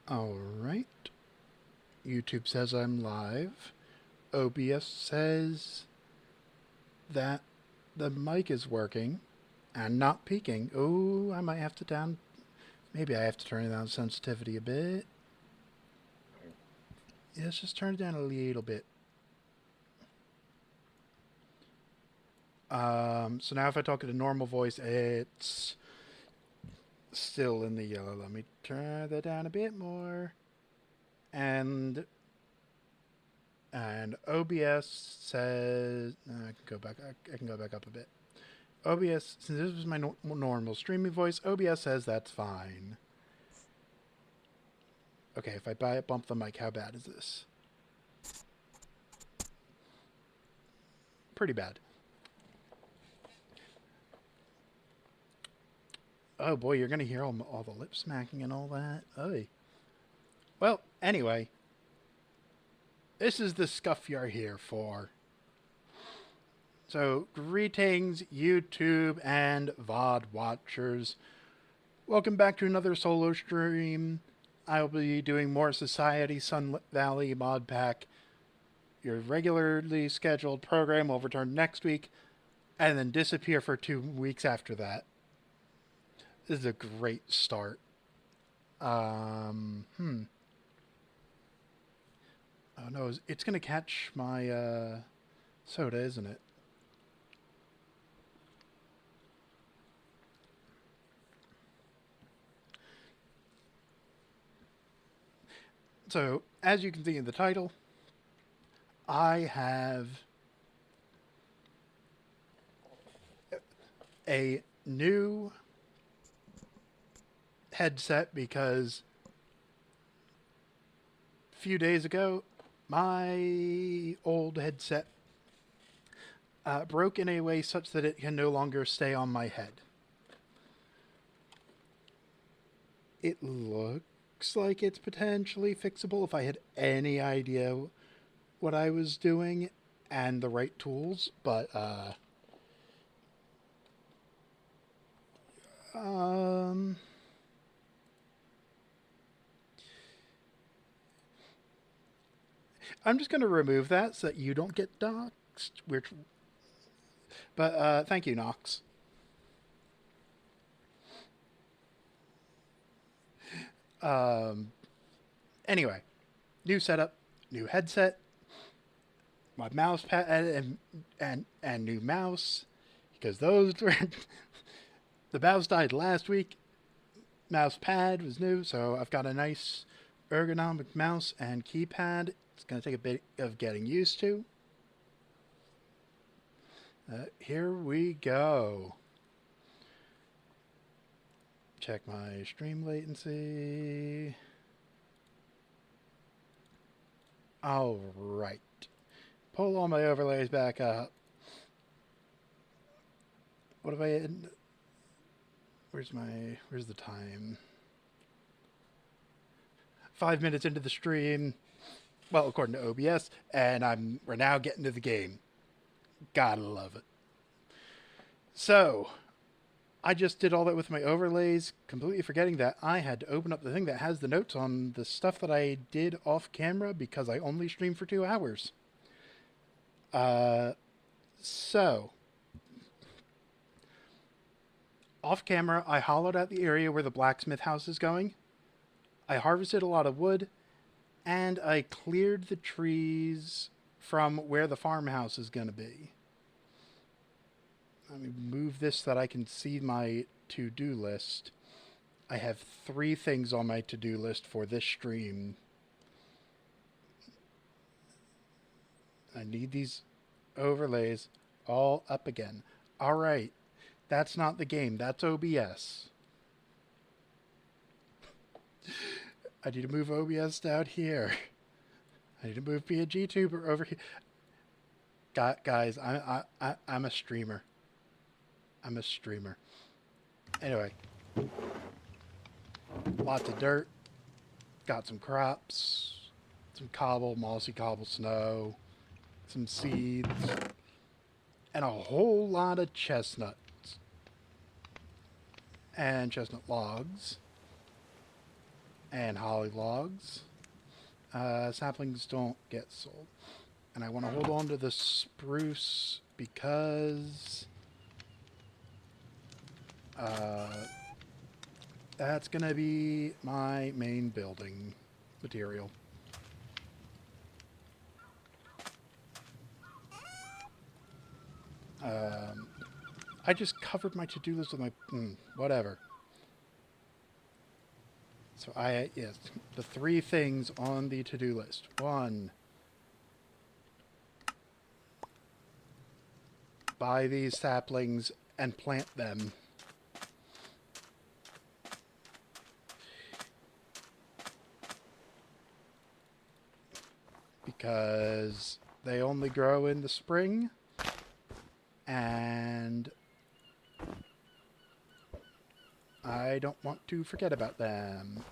Alright. YouTube says I'm live. OBS says that the mic is working and not peaking. Oh, I might have to maybe I have to turn down sensitivity a bit. Yeah, let's just turn it down a little bit. So now if I talk at a normal voice, it's still in the yellow. Let me turn that down a bit more. And OBS says I can go back up a bit. OBS, since this was my normal streaming voice, OBS says that's fine. Okay, if I bump the mic, how bad is this? Pretty bad. Oh boy, you're gonna hear all the lip smacking and all that. Oy. Well, anyway, this is the stuff you're here for. So, greetings, YouTube and VOD watchers. Welcome back to another solo stream. I'll be doing more Society Sunlit Valley Modpack. Your regularly scheduled program will return next week and then disappear for 2 weeks after that. This is a great start. Oh no, it's going to catch my soda, isn't it? So, as you can see in the title, I have a new headset because a few days ago, my old headset broke in a way such that it can no longer stay on my head. It looks like it's potentially fixable if I had any idea what I was doing and the right tools, but I'm just going to remove that so that you don't get doxxed. But thank you, Nox. Anyway, new setup, new headset, my mouse pad and new mouse, because those were the mouse died last week. Mouse pad was new, so I've got a nice ergonomic mouse and keypad. It's going to take a bit of getting used to. Here we go. Check my stream latency. All right. Pull all my overlays back up. What have I... Where's the time? 5 minutes into the stream. Well, according to OBS, and we're now getting to the game. Gotta love it. So, I just did all that with my overlays, completely forgetting that I had to open up the thing that has the notes on the stuff that I did off camera because I only streamed for 2 hours. So, off camera, I hollowed out the area where the blacksmith house is going. I harvested a lot of wood, and I cleared the trees from where the farmhouse is going to be. Let me move this so that I can see my to-do list. I have 3 things on my to-do list for this stream. I need these overlays all up again. All right. That's not the game. That's OBS. I need to move OBS down here. I need to move PNGTUBER over here. Guys, I'm a streamer. I'm a streamer. Anyway. Lots of dirt. Got some crops. Some mossy cobble snow. Some seeds. And a whole lot of chestnuts. And chestnut logs. and holly logs. Saplings don't get sold. And I want to hold on to the spruce because that's going to be my main building material. I just covered my to-do list with my... whatever. So yes, the 3 things on the to-do list. 1, buy these saplings and plant them. Because they only grow in the spring. And I don't want to forget about them.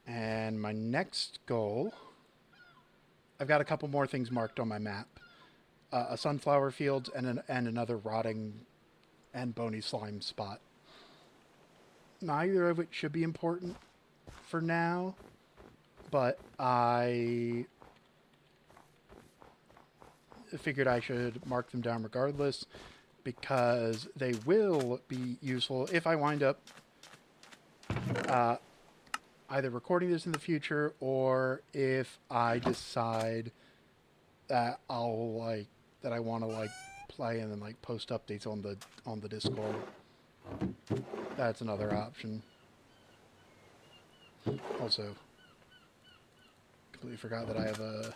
And my next goal, I've got a couple more things marked on my map. A sunflower field and another rotting and bony slime spot. Neither of which should be important for now, but I figured I should mark them down regardless because they will be useful if I wind up either recording this in the future or if I decide that I want to play and then post updates on the Discord. That's another option. Also, completely forgot that I have a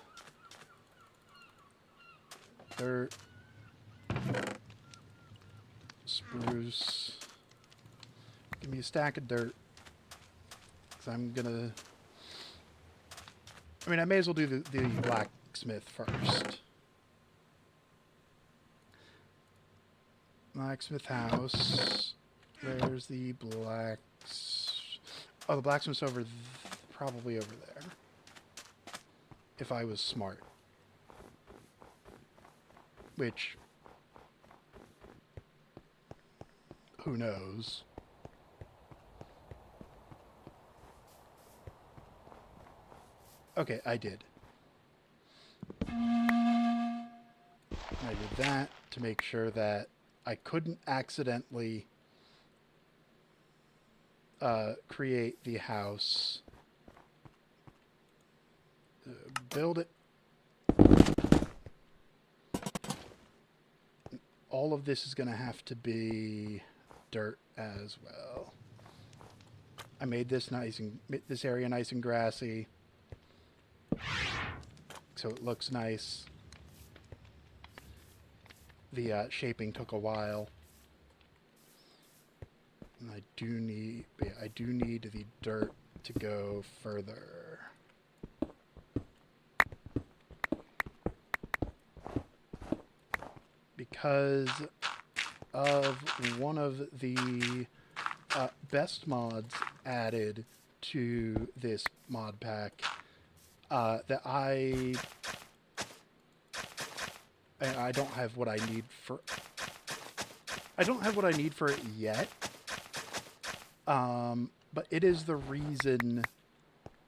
dirt, spruce. Give me a stack of dirt. Because I'm gonna... I mean, I may as well do the blacksmith first. Blacksmith house. There's the Oh, the blacksmith's probably over there. If I was smart. Which... who knows? Okay, I did. I did that to make sure that I couldn't accidentally create the house. Build it. All of this is going to have to be dirt as well. I made this this area nice and grassy, so it looks nice. The shaping took a while. And I do need the dirt to go further. Because of one of the best mods added to this mod pack that I don't have what I need for... I don't have what I need for it yet. But it is the reason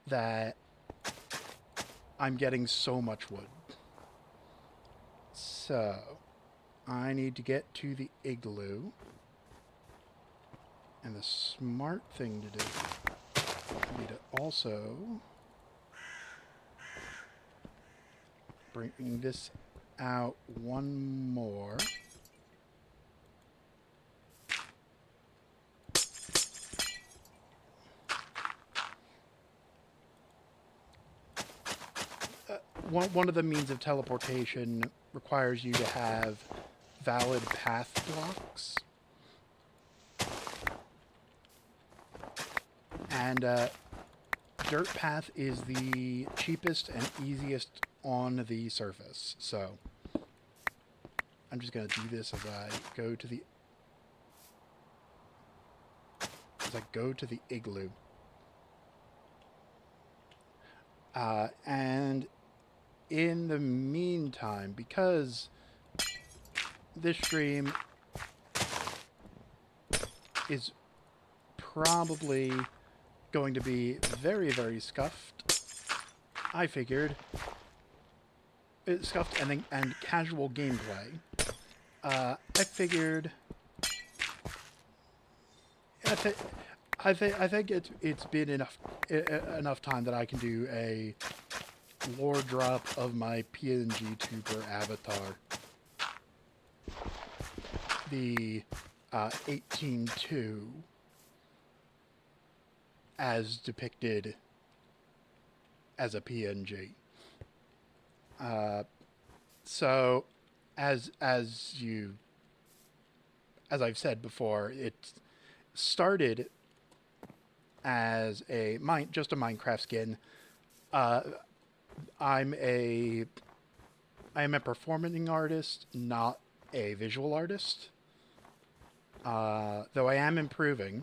that I'm getting so much wood. So, I need to get to the igloo. And the smart thing to do would be to also bring this out one more. One of the means of teleportation requires you to have valid path blocks. And dirt path is the cheapest and easiest on the surface. So I'm just going to do this as I go to the igloo. And in the meantime, because this stream is probably going to be very, very scuffed. I figured scuffed and casual gameplay. I figured. I think it's been enough time that I can do a lore drop of my PNGTUBER avatar, the 18-2, as depicted as a PNG. So, as I've said before, it started as just a Minecraft skin. I'm a performing artist, not a visual artist. Though I am improving.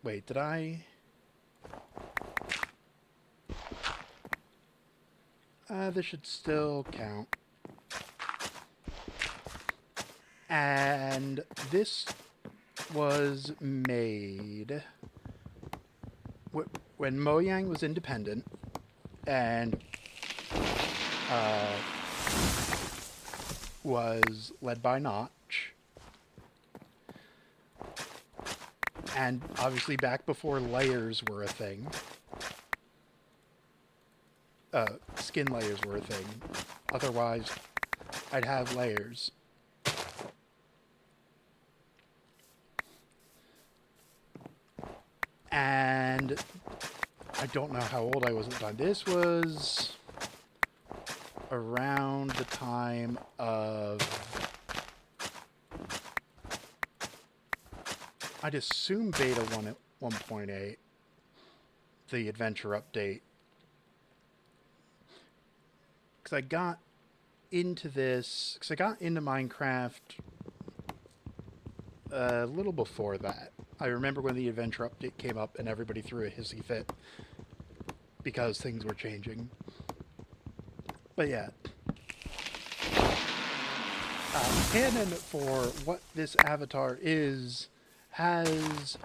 Wait, did I? This should still count. And this was made when Mojang was independent and was led by Notch. And obviously back before layers were a thing. Skin layers were a thing. Otherwise, I'd have layers. And I don't know how old I was at the time. This was around the time of, I'd assume beta 1 at 1.8, the adventure update. Because I got into this, because I got into Minecraft a little before that. I remember when the adventure update came up and everybody threw a hissy fit because things were changing. But yeah. Canon for what this avatar is has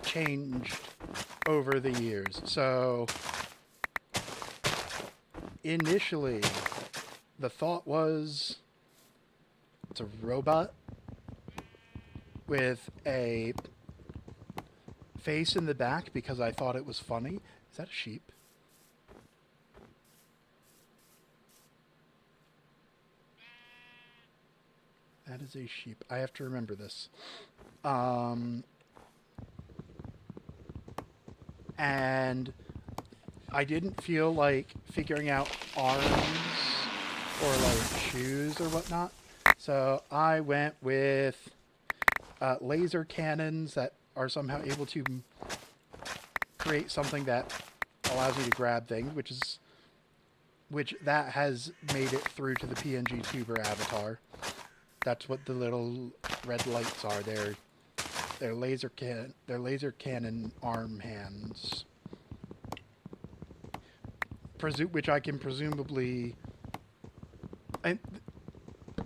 changed over the years. So initially the thought was it's a robot with a face in the back because I thought it was funny. Is that a sheep? That is a sheep. I have to remember this. And I didn't feel like figuring out arms or like shoes or whatnot. So I went with laser cannons that are somehow able to create something that allows you to grab things, which that has made it through to the PNGTUBER avatar. That's what the little red lights are. They're laser cannon arm hands. Which I can presumably, I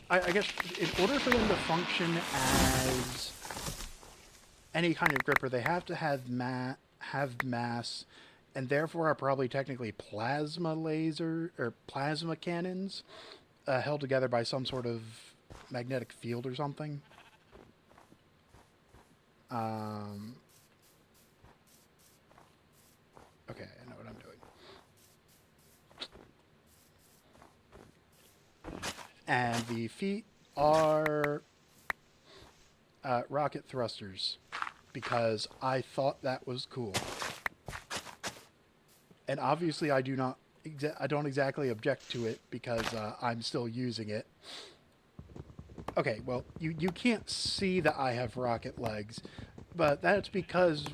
guess in order for them to function as any kind of gripper, they have to have mass, and therefore are probably technically plasma laser or plasma cannons held together by some sort of magnetic field or something. Okay, I know what I'm doing. And the feet are rocket thrusters, because I thought that was cool. And obviously I don't exactly object to it because I'm still using it. Okay, well, you can't see that I have rocket legs, but that's because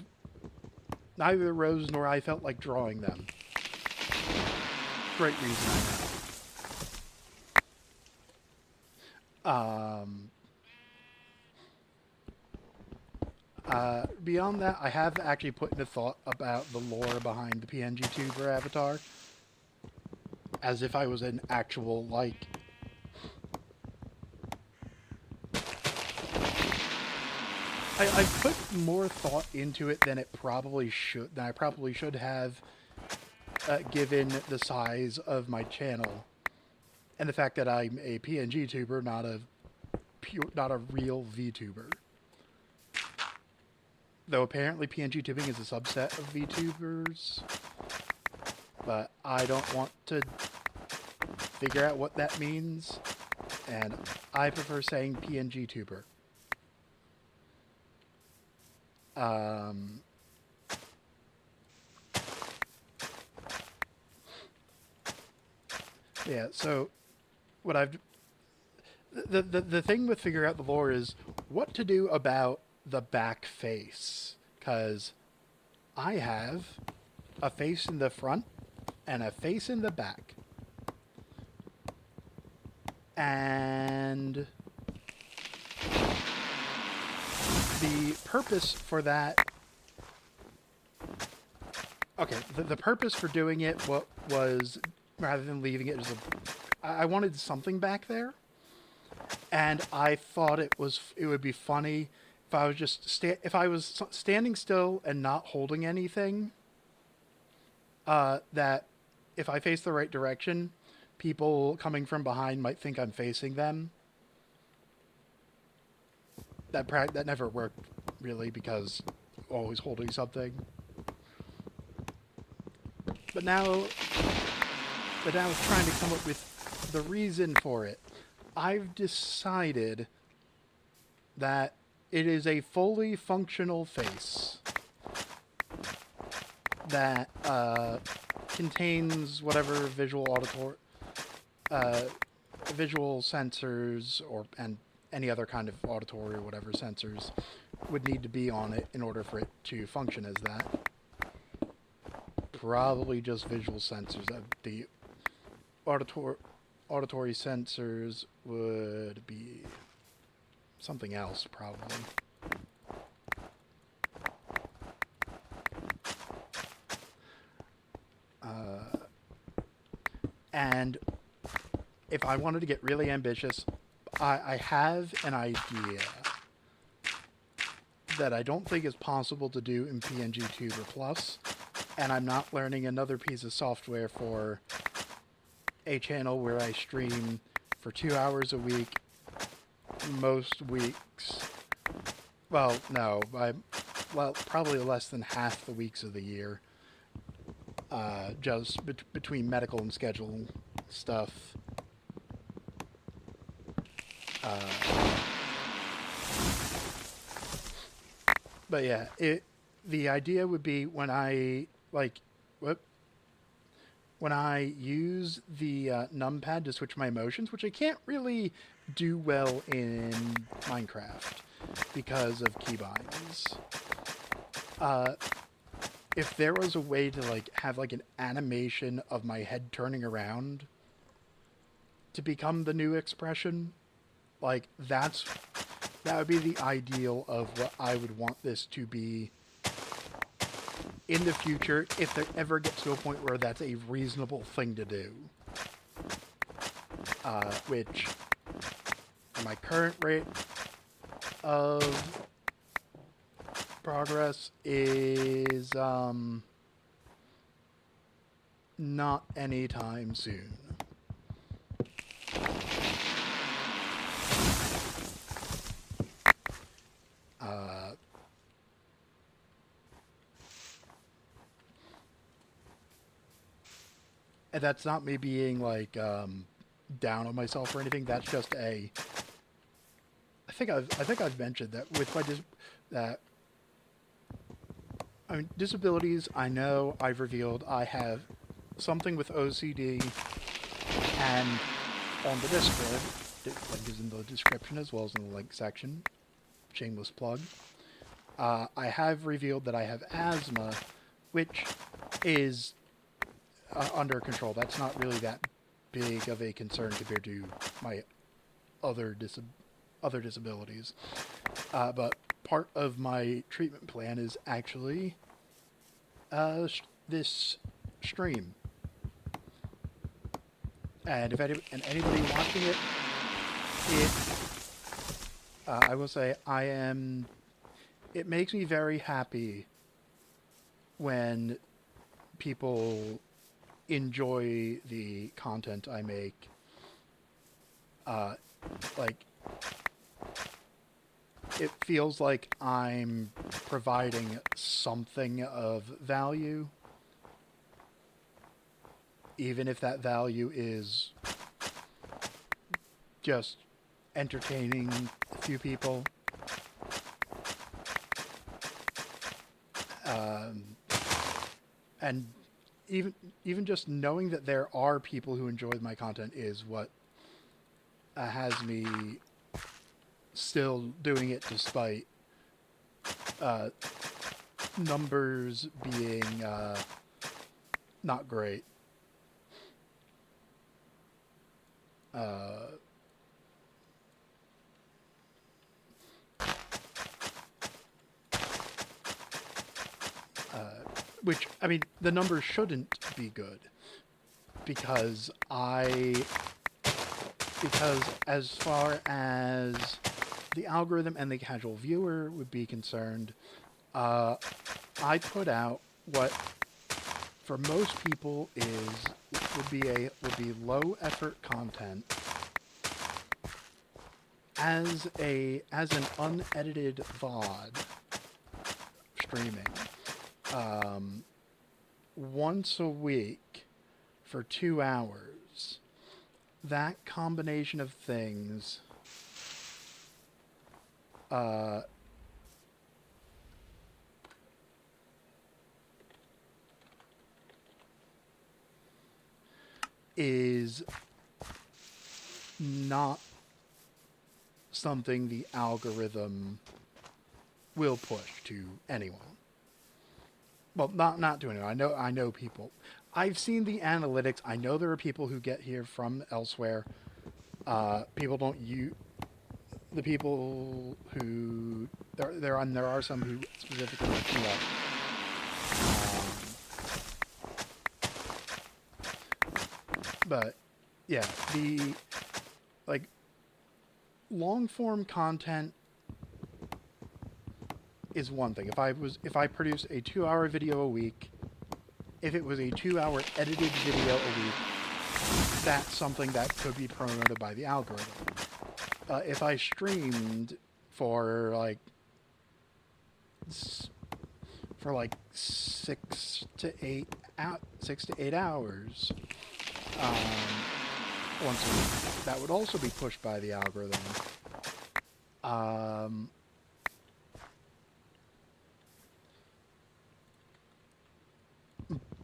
neither Rose nor I felt like drawing them. Great reason, I know. Beyond that, I have actually put in a thought about the lore behind the PNGTUBER avatar, as if I was an actual, like, I put more thought into it than I probably should have, given the size of my channel and the fact that I'm a PNGTuber, not a real VTuber. Though apparently PNGTubing is a subset of VTubers, but I don't want to figure out what that means, and I prefer saying PNGTuber. Yeah, so what the thing with figure out the lore is what to do about the back face, because I have a face in the front and a face in the back, and the purpose for that, okay, the purpose for doing it was, rather than leaving it as I wanted something back there, and I thought it would be funny if I was just if I was standing still and not holding anything, that if I face the right direction, people coming from behind might think I'm facing them. That never worked, really, because always holding something. But now I was trying to come up with the reason for it. I've decided that it is a fully functional face that contains whatever visual sensors and any other kind of auditory or whatever sensors would need to be on it in order for it to function as that. Probably just visual sensors. The auditory sensors would be something else, probably. And if I wanted to get really ambitious, I have an idea that I don't think is possible to do in PNGTuber Plus, and I'm not learning another piece of software for a channel where I stream for 2 hours a week, most weeks. Well, no, probably less than half the weeks of the year. Just between medical and schedule stuff. But yeah, the idea would be when I use the numpad to switch my motions, which I can't really do well in Minecraft because of keybinds. If there was a way to have an animation of my head turning around to become the new expression, that would be the ideal of what I would want this to be in the future, if it ever gets to a point where that's a reasonable thing to do. Which, my current rate of progress is not anytime soon. And that's not me being down on myself or anything. That's just I think I've mentioned that with my disabilities. I know I've revealed I have something with OCD, and on the Discord, the link is in the description as well as in the link section. Shameless plug. I have revealed that I have asthma, which is under control. That's not really that big of a concern compared to my other disabilities. But part of my treatment plan is actually this stream. And anybody watching it, I will say I am it makes me very happy when people enjoy the content I make. Like, it feels like I'm providing something of value, even if that value is just entertaining a few people. And even just knowing that there are people who enjoy my content is what has me still doing it despite numbers being not great. Which, I mean, the numbers shouldn't be good because as far as the algorithm and the casual viewer would be concerned, I put out what for most people would be low effort content as an unedited VOD streaming once a week for 2 hours. That combination of things is not something the algorithm will push to anyone. Well, not to anyone. I know people. I've seen the analytics. I know there are people who get here from elsewhere. People don't use the people who there are some who specifically look me up. But yeah, the like long form content is one thing. If I produced a 2-hour video a week, if it was a 2-hour edited video a week, that's something that could be promoted by the algorithm. If I streamed for like 6 to 8 hours once a week, that would also be pushed by the algorithm.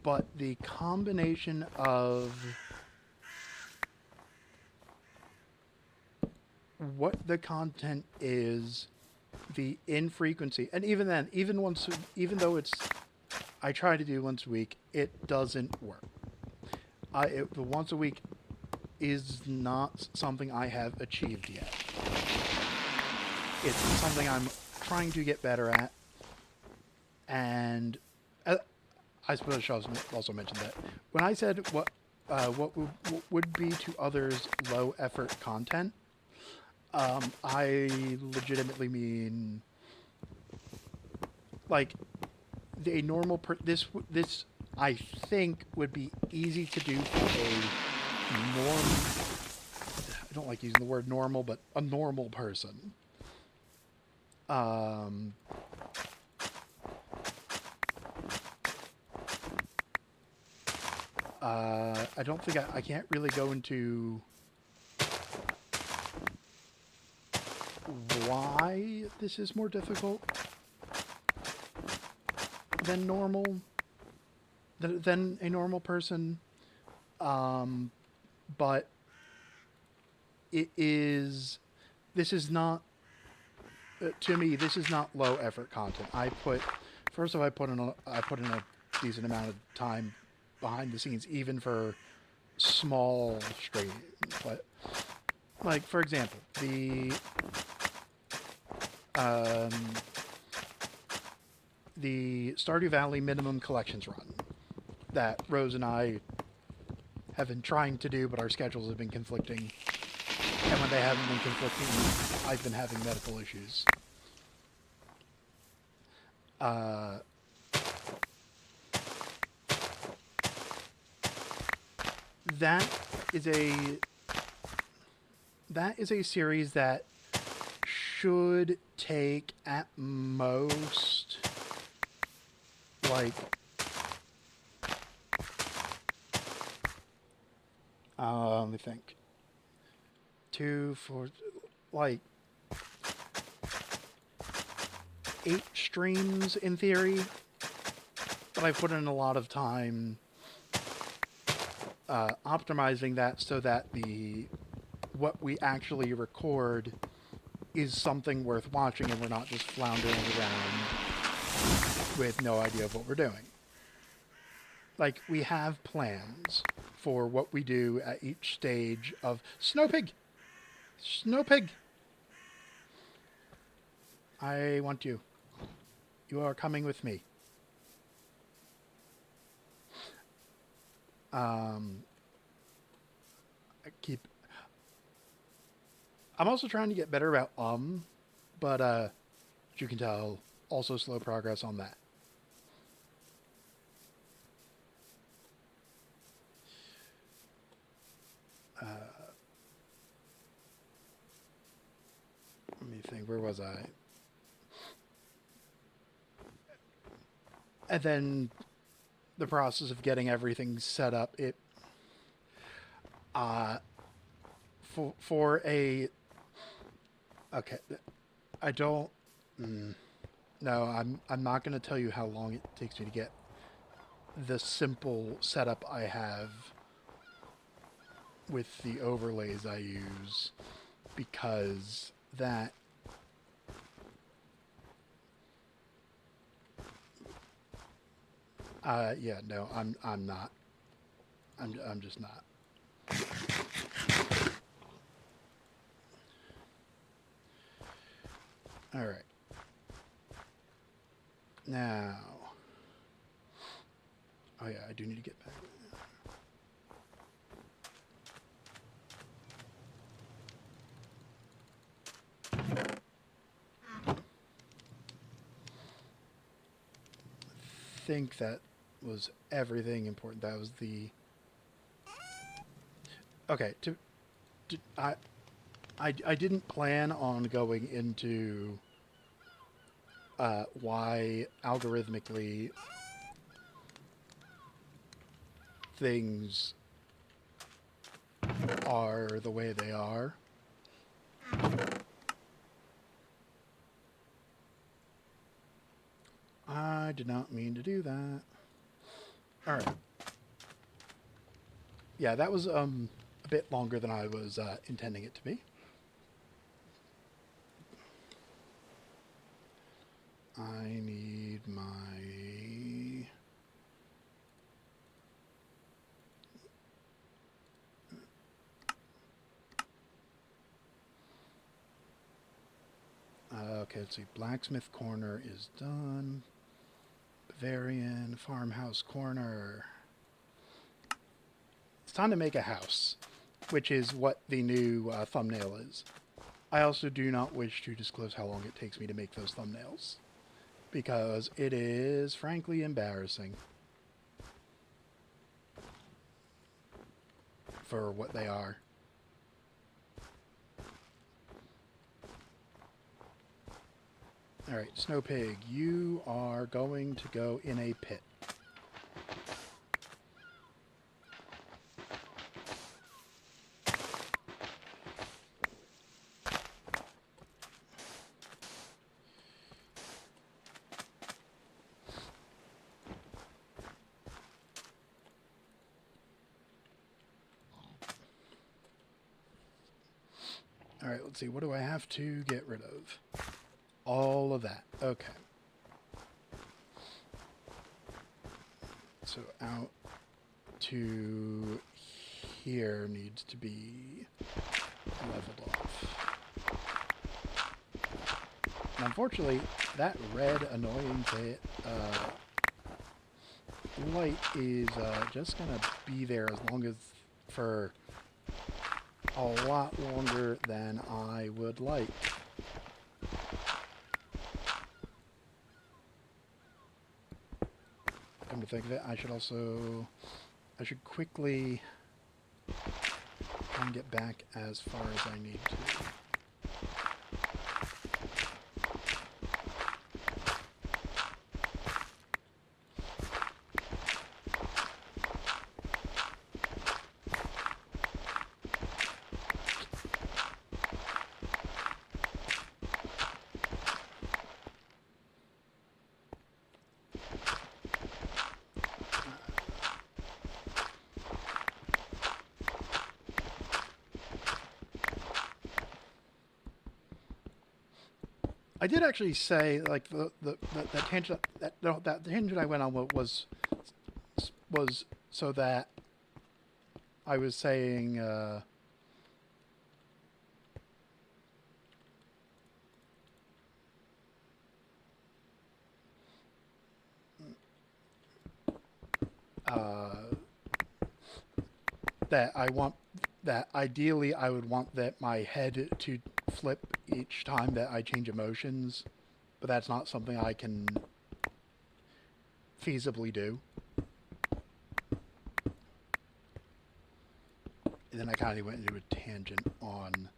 But the combination of what the content is, the infrequency, and even then, even though I try to do once a week, it doesn't work. The once a week is not something I have achieved yet. It's something I'm trying to get better at, and I suppose I should also mention that when I said what would be to others low effort content, I legitimately mean like a normal this I think would be easy to do for a I don't like using the word normal, but a normal person. I don't think I can't really go into why this is more difficult than normal, than a normal person, but this is not, to me, this is not low effort content. First of all, I put in a decent amount of time behind the scenes, even for small streams. But like, for example, the Stardew Valley minimum collections run that Rose and I have been trying to do, but our schedules have been conflicting. And when they haven't been conflicting, I've been having medical issues. Uh, that is a series that should take at most like let me think. 2, 4, like 8 streams in theory, but I put in a lot of time optimizing that so that what we actually record is something worth watching and we're not just floundering around with no idea of what we're doing. Like, we have plans for what we do at each stage of Snowpig! Snowpig! I want you. You are coming with me. I'm also trying to get better about but as you can tell, also slow progress on that. Let me think, where was I? And then the process of getting everything set up, for a, okay, I don't, no, I'm not going to tell you how long it takes me to get the simple setup I have with the overlays I use, because that yeah, no, I'm not. I'm just not. All right. Now, oh yeah, I do need to get back. I think that was everything important. That was the... Okay, I didn't plan on going into why algorithmically things are the way they are. I did not mean to do that. All right. Yeah, that was a bit longer than I was intending it to be. I need my... okay, let's see. Blacksmith corner is done. Bavarian farmhouse corner. It's time to make a house, which is what the new thumbnail is. I also do not wish to disclose how long it takes me to make those thumbnails, because it is frankly embarrassing for what they are. Alright, Snowpig, you are going to go in a pit. Alright, let's see, what do I have to get rid of? All of that. Okay. So out to here needs to be leveled off. And unfortunately, that red annoying light is just going to be there as long as for a lot longer than I would like. come to think of it, I should quickly try and get back as far as I need to. I did actually say, like, that tangent that tangent I went on was so that I was saying that ideally I would want that my head to flip each time that I change emotions, but that's not something I can feasibly do. And then I kind of went into a tangent on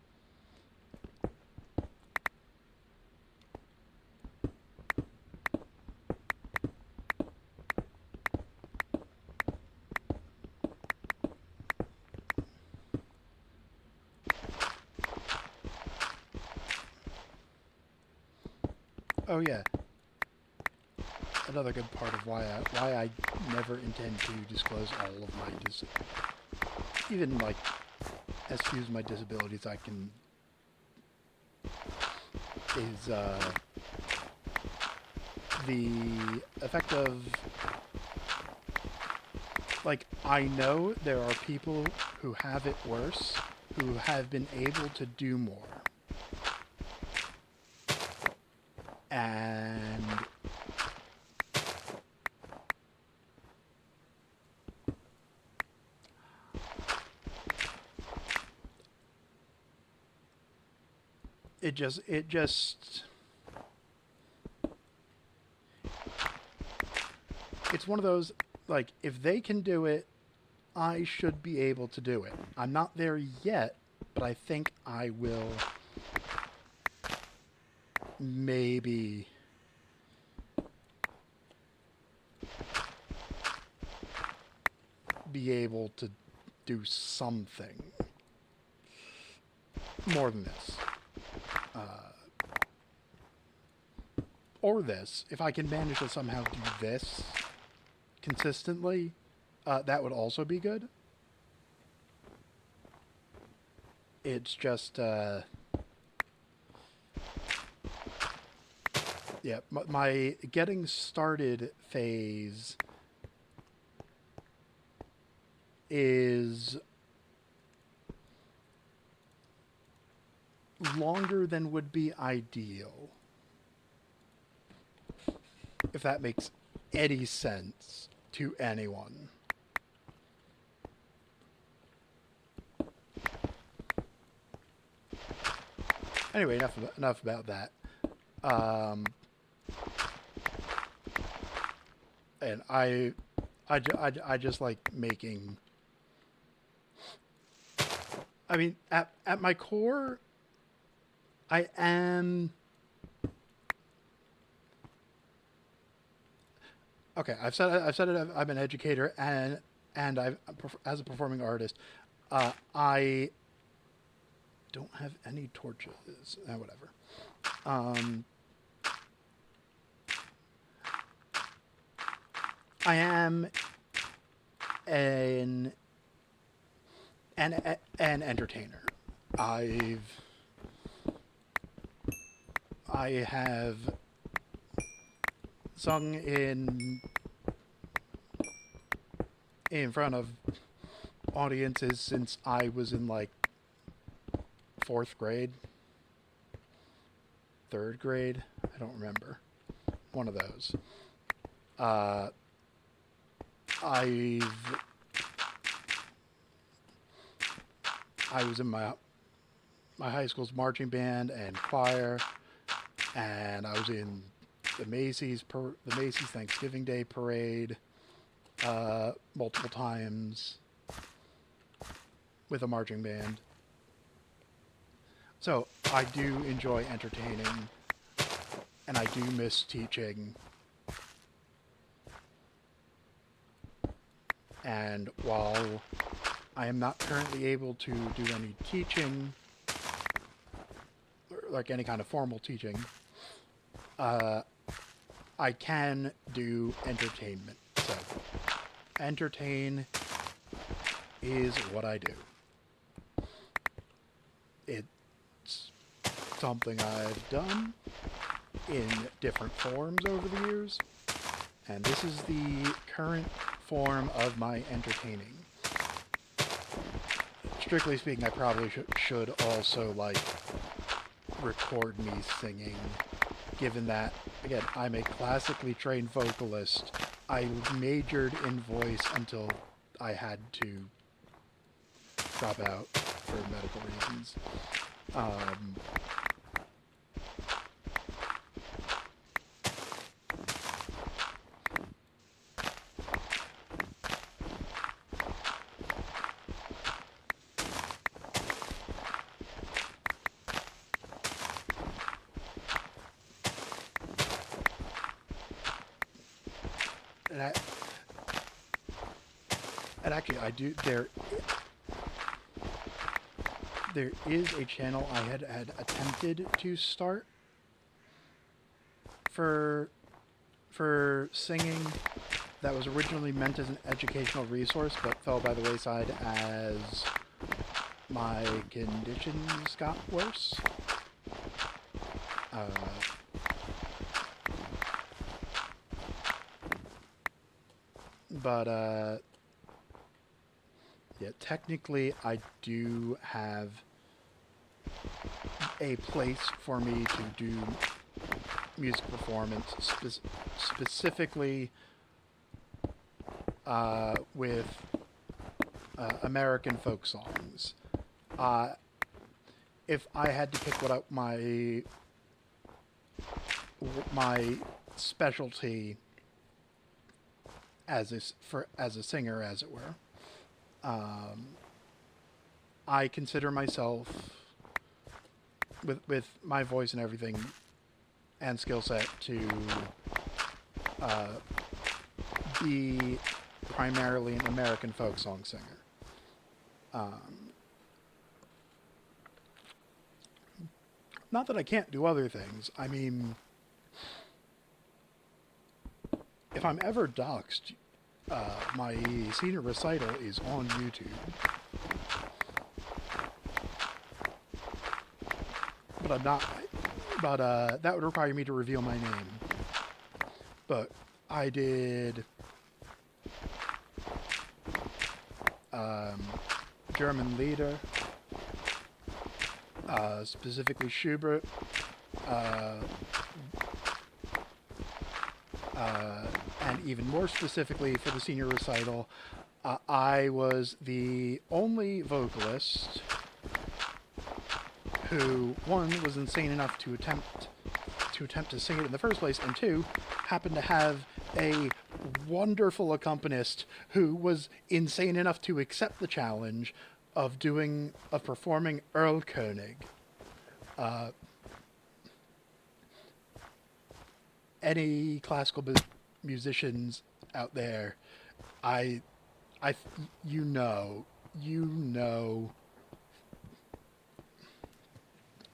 oh yeah, another good part of why I never intend to disclose all of my even like as few of my disabilities I can is the effect of, like, I know there are people who have it worse who have been able to do more. And it just it's one of those, like, if they can do it, I should be able to do it. I'm not there yet, but I think I will maybe be able to do something more than this. Or this. If I can manage to somehow do this consistently, that would also be good. It's just, yeah, my getting started phase is longer than would be ideal. If that makes any sense to anyone. Anyway, enough about that. And I just like making. I mean, at my core, I am. Okay, I've said it. I'm an educator, and as a performing artist, I don't have any torches. Whatever. I am an entertainer. I have sung in front of audiences since I was in, like, 4th grade, 3rd grade. I don't remember. One of those. I was in my high school's marching band and choir, and I was in the Macy's Thanksgiving Day Parade. multiple times with a marching band. So I do enjoy entertaining, and I do miss teaching. And while I am not currently able to do any teaching, like any kind of formal teaching, I can do entertainment. So, entertain is what I do. It's something I've done in different forms over the years, and this is the current form of my entertaining. Strictly speaking, I probably should also, like, record me singing, given that, again, I'm a classically trained vocalist. I majored in voice until I had to drop out for medical reasons. And actually, I do. There is a channel I had attempted to start for singing that was originally meant as an educational resource, but fell by the wayside as my conditions got worse. But yeah, technically I do have a place for me to do music performance, specifically with American folk songs. If I had to pick what out my specialty as a singer, as it were, I consider myself, with my voice and everything and skill set, to be primarily an American folk song singer. Not that I can't do other things. I mean, if I'm ever doxxed, my senior recital is on YouTube. But I'm not. But that would require me to reveal my name. But I did German Lieder, specifically Schubert, and even more specifically for the senior recital, I was the only vocalist who, one, was insane enough to attempt to sing it in the first place, and two, happened to have a wonderful accompanist who was insane enough to accept the challenge of performing Earl Koenig. Any classical musicians out there, you know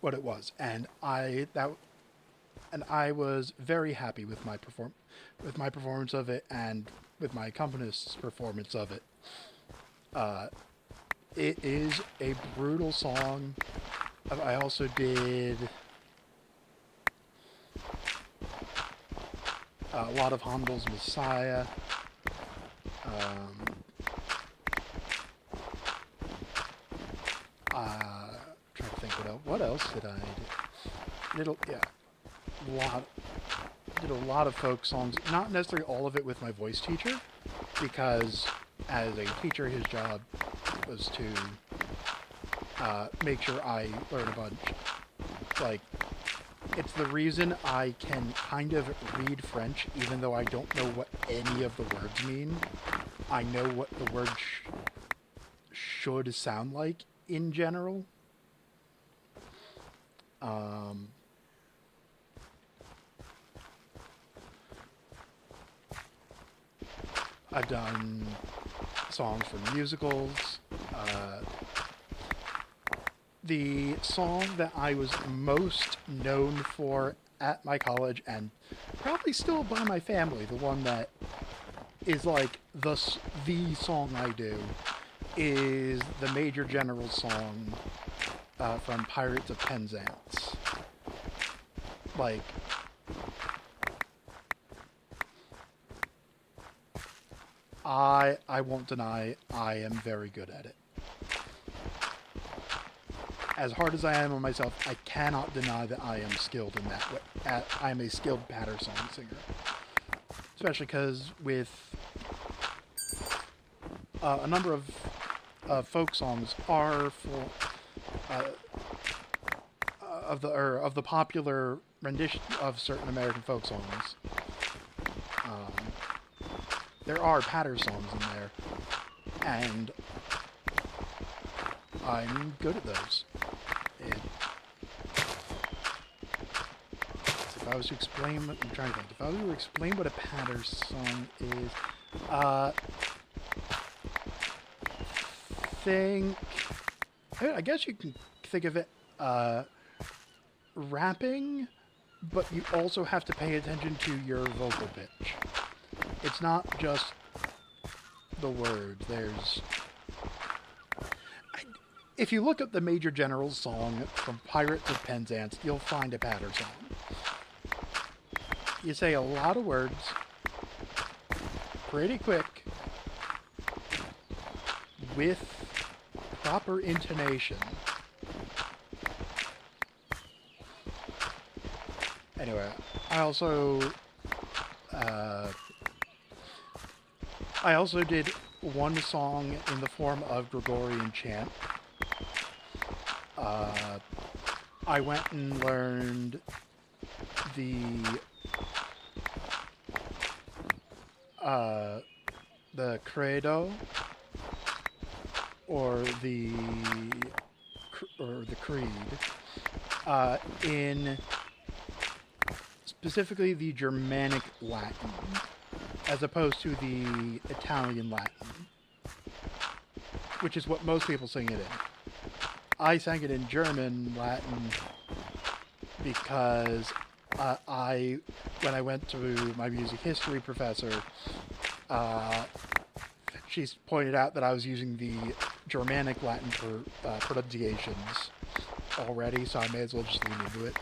what it was, and I was very happy with my performance of it, and with my accompanist's performance of it. It is a brutal song. I also did a lot of Handel's Messiah. Trying to think what else did I do? Did a lot of folk songs. Not necessarily all of it with my voice teacher, because as a teacher, his job was to make sure I learn a bunch. Like, It's the reason I can kind of read French, even though I don't know what any of the words mean. I know what the word should sound like in general. I've done songs for musicals. The song that I was most known for at my college, and probably still by my family, the one that is like the song I do, is the Major General song from Pirates of Penzance. Like, I won't deny I am very good at it. As hard as I am on myself, I cannot deny that I am skilled in that way. I am a skilled patter song singer. Especially because with a number of folk songs are for of the popular rendition of certain American folk songs. There are patter songs in there, and I'm good at those. If I was to explain, I'm trying to think. If I was to explain what a patter song is, I guess you can think of it rapping, but you also have to pay attention to your vocal pitch. It's not just the words. If you look up the Major General's song from Pirates of Penzance, you'll find a patter song. You say a lot of words, pretty quick, with proper intonation. Anyway, I also did one song in the form of Gregorian chant. I went and learned the credo or the creed in specifically the Germanic Latin, as opposed to the Italian Latin, which is what most people sing it in. I sang it in German Latin because when I went to my music history professor, she pointed out that I was using the Germanic Latin for pronunciations already, so I may as well just lean into it.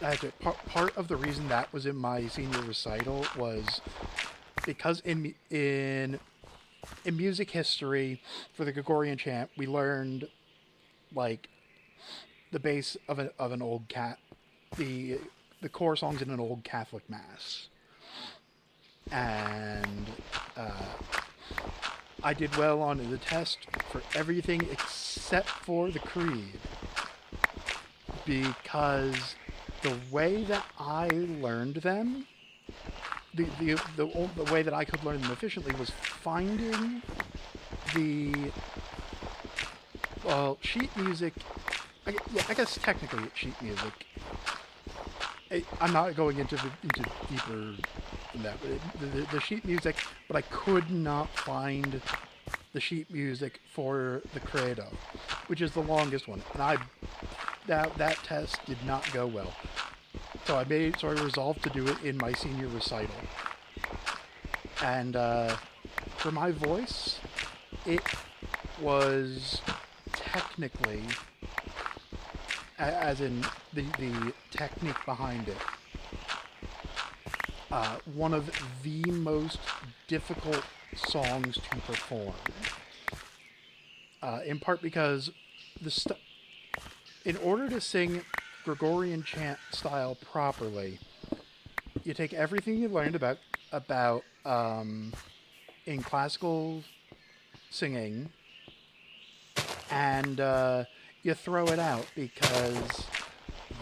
That's it. Part of the reason that was in my senior recital was because in music history for the Gregorian chant, we learned like the base of an old the core songs in an old Catholic mass, and I did well on the test for everything except for the creed, because the way that I learned them, the way that I could learn them efficiently was finding the sheet music. I guess technically it's sheet music. I'm not going into deeper than that. But the sheet music, but I could not find the sheet music for the credo, which is the longest one, and that test did not go well. So I resolved to do it in my senior recital. And for my voice, it was technically, as in the technique behind it, one of the most difficult songs to perform. In part because in order to sing Gregorian chant style properly, you take everything you learned about in classical singing and you throw it out because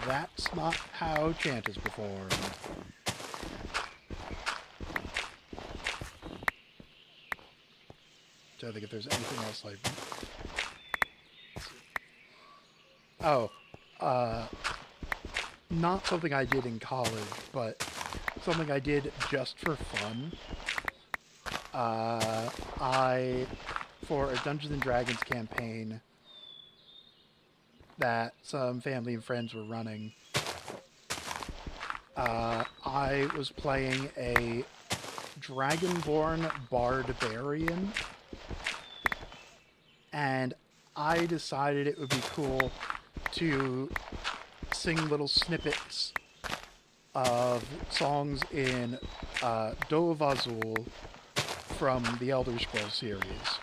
that's not how chant is performed. So I think if there's anything else like... Oh, not something I did in college, but something I did just for fun. For a Dungeons and Dragons campaign that some family and friends were running, I was playing a Dragonborn Barbarian, and I decided it would be cool to sing little snippets of songs in doWardenSpawning from the Elder Scrolls series,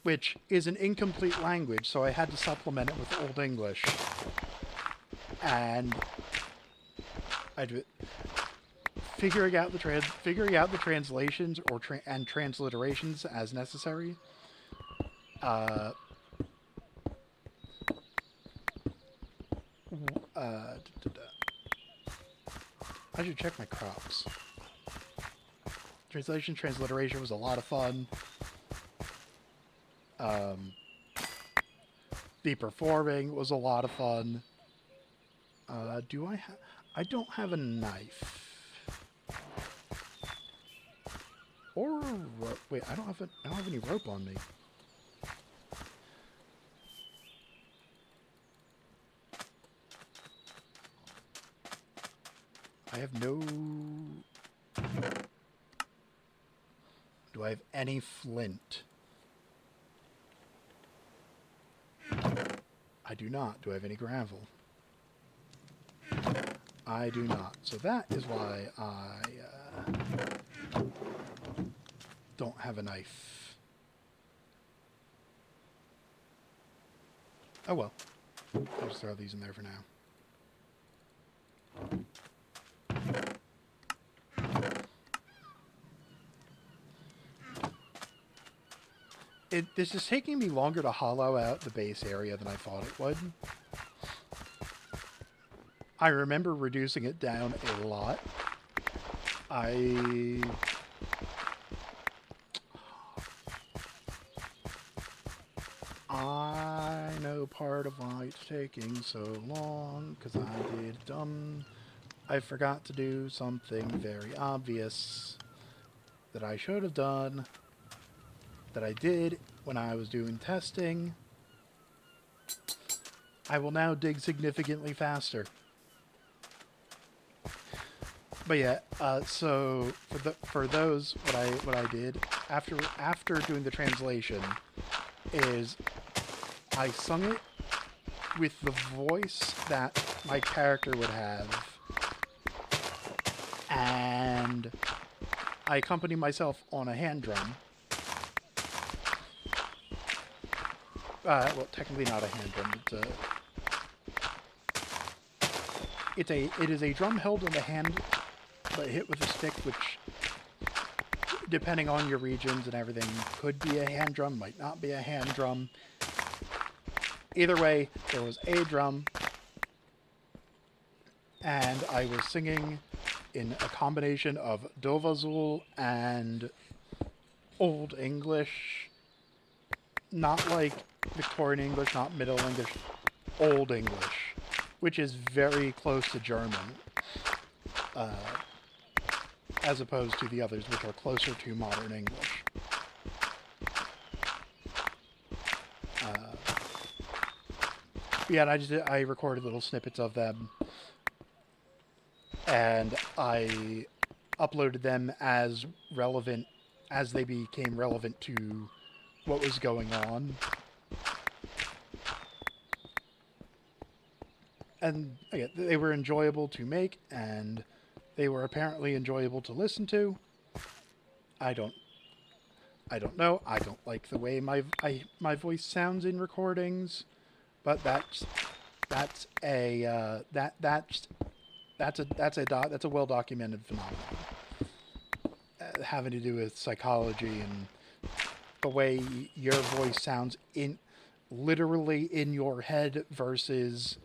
which is an incomplete language, so I had to supplement it with Old English. And figuring out the translations and transliterations as necessary. I should check my crops. Transliteration was a lot of fun. The performing was a lot of fun. Do I have... I don't have a knife. Or a rope. Wait, I don't have any rope on me. I have no... Do I have any flint? I do not. Do I have any gravel? I do not. So that is why I don't have a knife. Oh well. I'll just throw these in there for now. This is taking me longer to hollow out the base area than I thought it would. I remember reducing it down a lot. I know part of why it's taking so long, because I forgot to do something very obvious that I should have done, that I did when I was doing testing. I will now dig significantly faster. But yeah, so for those, what I did after doing the translation is I sung it with the voice that my character would have, and I accompanied myself on a hand drum. Well, technically not a hand drum. It is a drum held in the hand, but hit with a stick, which, depending on your regions and everything, could be a hand drum, might not be a hand drum. Either way, there was a drum, and I was singing in a combination of doWardenSpawning and Old English. Not like Victorian English, not Middle English, Old English, which is very close to German, as opposed to the others, which are closer to modern English. Yeah, and I recorded little snippets of them, and I uploaded them as they became relevant to what was going on. And again, they were enjoyable to make, and they were apparently enjoyable to listen to. I don't know. I don't like the way my voice sounds in recordings, but that's a well documented phenomenon, having to do with psychology and the way your voice sounds literally in your head versus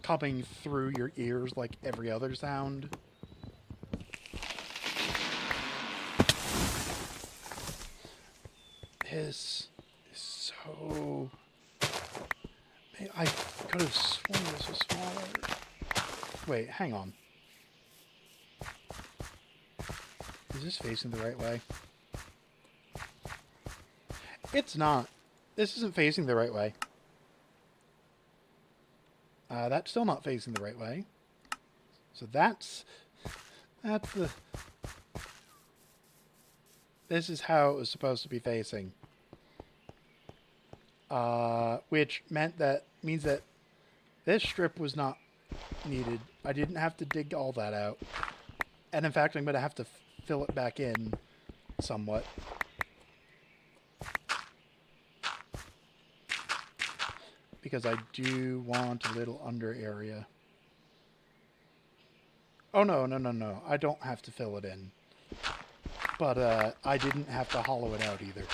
coming through your ears like every other sound. This is so... I could have sworn this was smaller. Wait, hang on. Is this facing the right way? It's not. This isn't facing the right way. That's still not facing the right way. So that's the... This is how it was supposed to be facing. Which means that this strip was not needed. I didn't have to dig all that out. And in fact, I'm going to have to fill it back in somewhat. Because I do want a little under area. Oh, no. I don't have to fill it in. But I didn't have to hollow it out either.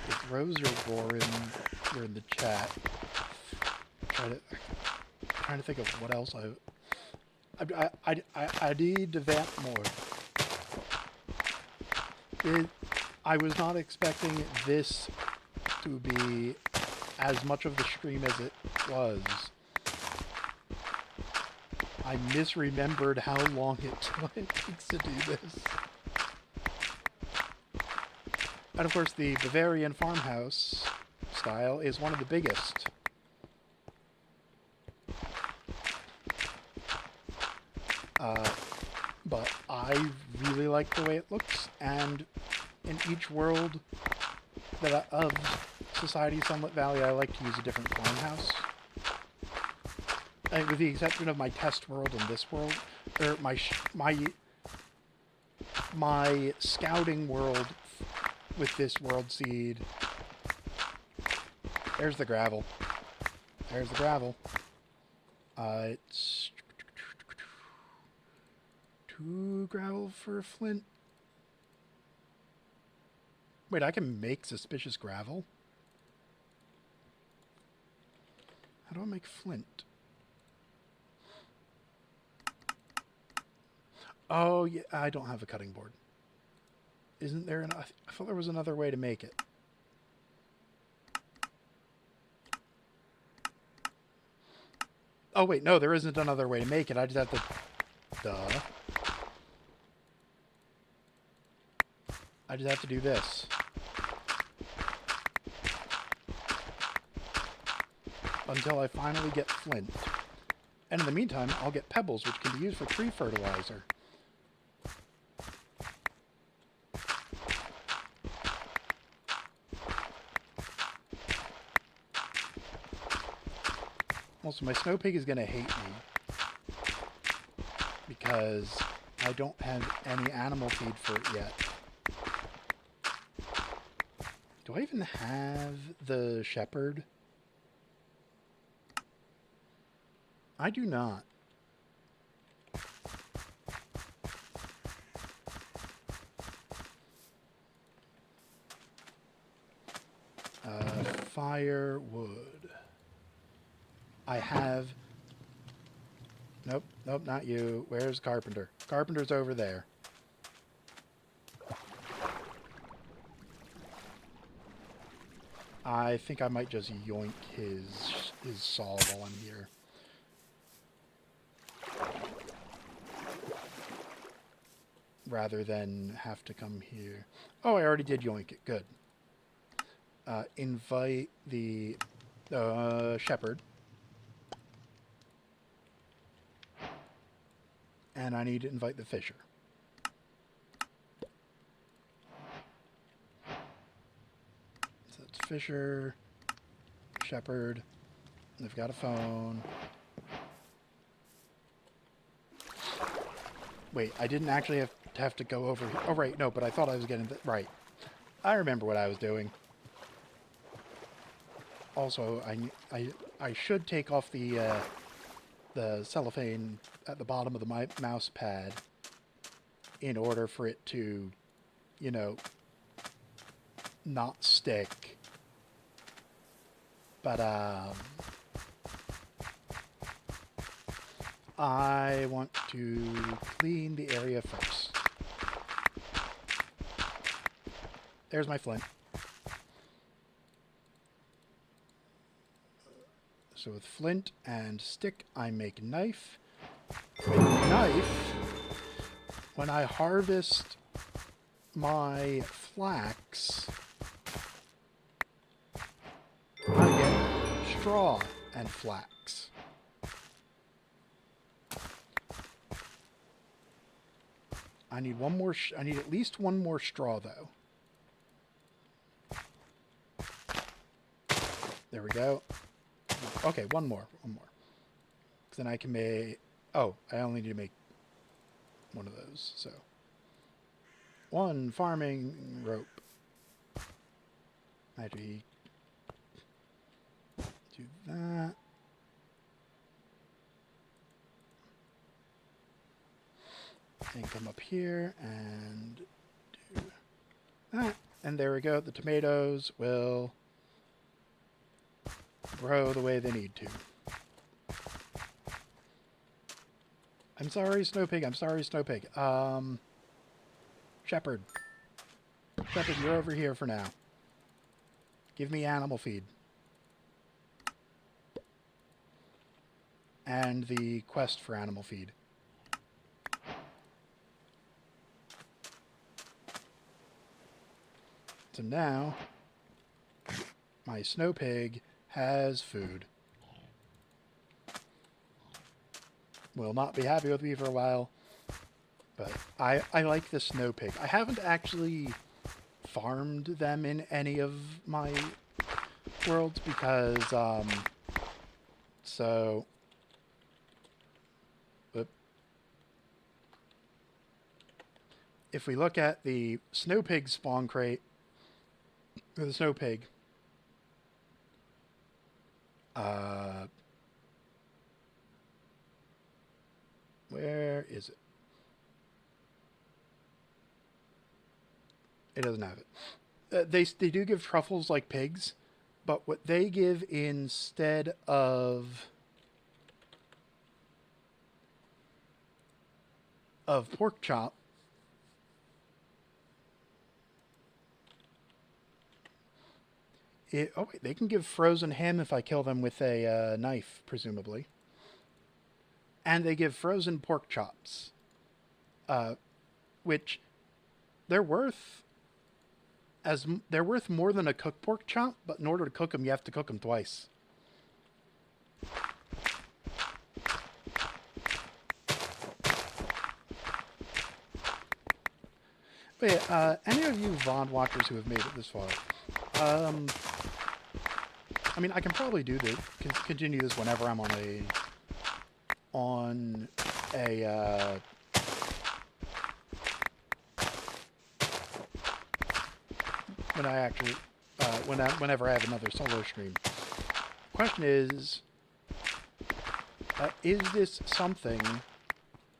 If Rose or Warren were in the chat, trying to think of what else I need to vamp more. I was not expecting this to be as much of the stream as it was. I misremembered how long it takes to do this. And of course the Bavarian farmhouse style is one of the biggest. But I really like the way it looks, and in each world of Society Sunlit Valley I like to use a different farmhouse. With the exception of my test world and this world, or my scouting world with this world seed. There's the gravel. There's the gravel. It's 2 gravel for a flint. Wait, I can make suspicious gravel? How do I make flint? Oh, yeah, I don't have a cutting board. Isn't there I thought there was another way to make it. Oh, wait, no, there isn't another way to make it. I just have to... Duh. I just have to do this. Until I finally get flint. And in the meantime, I'll get pebbles, which can be used for tree fertilizer. Also, my snow pig is going to hate me. Because I don't have any animal feed for it yet. Do I even have the shepherd? I do not. Firewood. I have... Nope, not you. Where's Carpenter? Carpenter's over there. I think I might just yoink his saw while I'm here. Rather than have to come here. Oh, I already did yoink it. Good. Invite the shepherd. And I need to invite the fisher. So it's fisher, shepherd. They've got a phone. Wait, I didn't actually have to go over... Oh, right, no, but I thought I was getting... Right. I remember what I was doing. Also, I should take off the the cellophane at the bottom of the mouse pad in order for it to, you know, not stick. But I want to clean the area first. There's my flint. So with flint and stick, I make knife. With knife, when I harvest my flax, I get straw and flax. I need one more. I need at least one more straw, though. There we go. Okay, one more. Then I can make... Oh, I only need to make one of those, so... One farming rope. Actually, do that. And come up here and do that. And there we go. The tomatoes will grow the way they need to. I'm sorry, Snowpig. I'm sorry, Snowpig. Shepherd. Shepherd, you're over here for now. Give me animal feed. And the quest for animal feed. So now, my Snowpig has food. Will not be happy with me for a while, but I like the snow pig. I haven't actually farmed them in any of my worlds because, if we look at the snow pig spawn crate, or the snow pig, where is it? It doesn't have it. They do give truffles like pigs, but what they give instead of pork chop oh wait, they can give frozen ham if I kill them with a knife, presumably. And they give frozen pork chops, which they're worth more than a cooked pork chop, but in order to cook them, you have to cook them twice. But yeah, any of you VOD watchers who have made it this far, I mean, I can probably continue this whenever I'm whenever I have another solo stream. The question is this something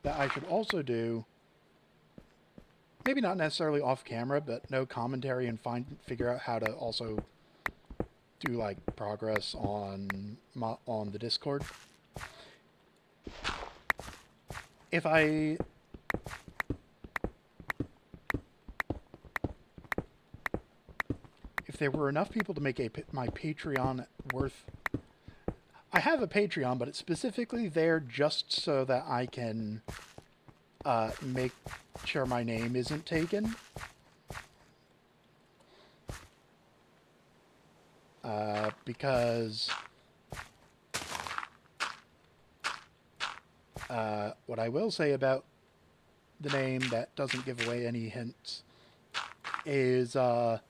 that I should also do? Maybe not necessarily off camera, but no commentary, and figure out how to also do like progress on the Discord. If there were enough people to make my Patreon worth... I have a Patreon, but it's specifically there just so that I can make sure my name isn't taken. Because what I will say about the name that doesn't give away any hints is the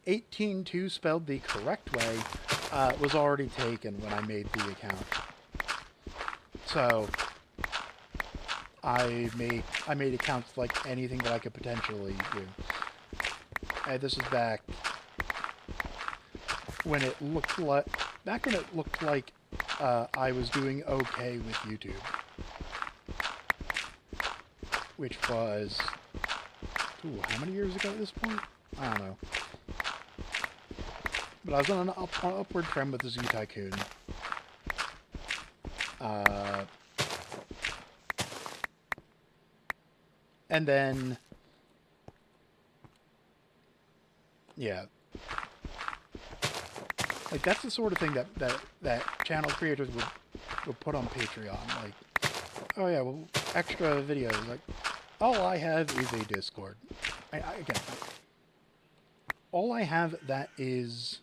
eightteentwo spelled the correct way was already taken when I made the account. So I made accounts like anything that I could potentially do. This is back when it looked like I was doing okay with YouTube. Which was, how many years ago at this point? I don't know. But I was on an upward trend with the Zoo Tycoon. And then, yeah. Like, that's the sort of thing that channel creators would put on Patreon. Like, oh yeah, well, extra videos. Like, all I have is a Discord. Again, all I have that is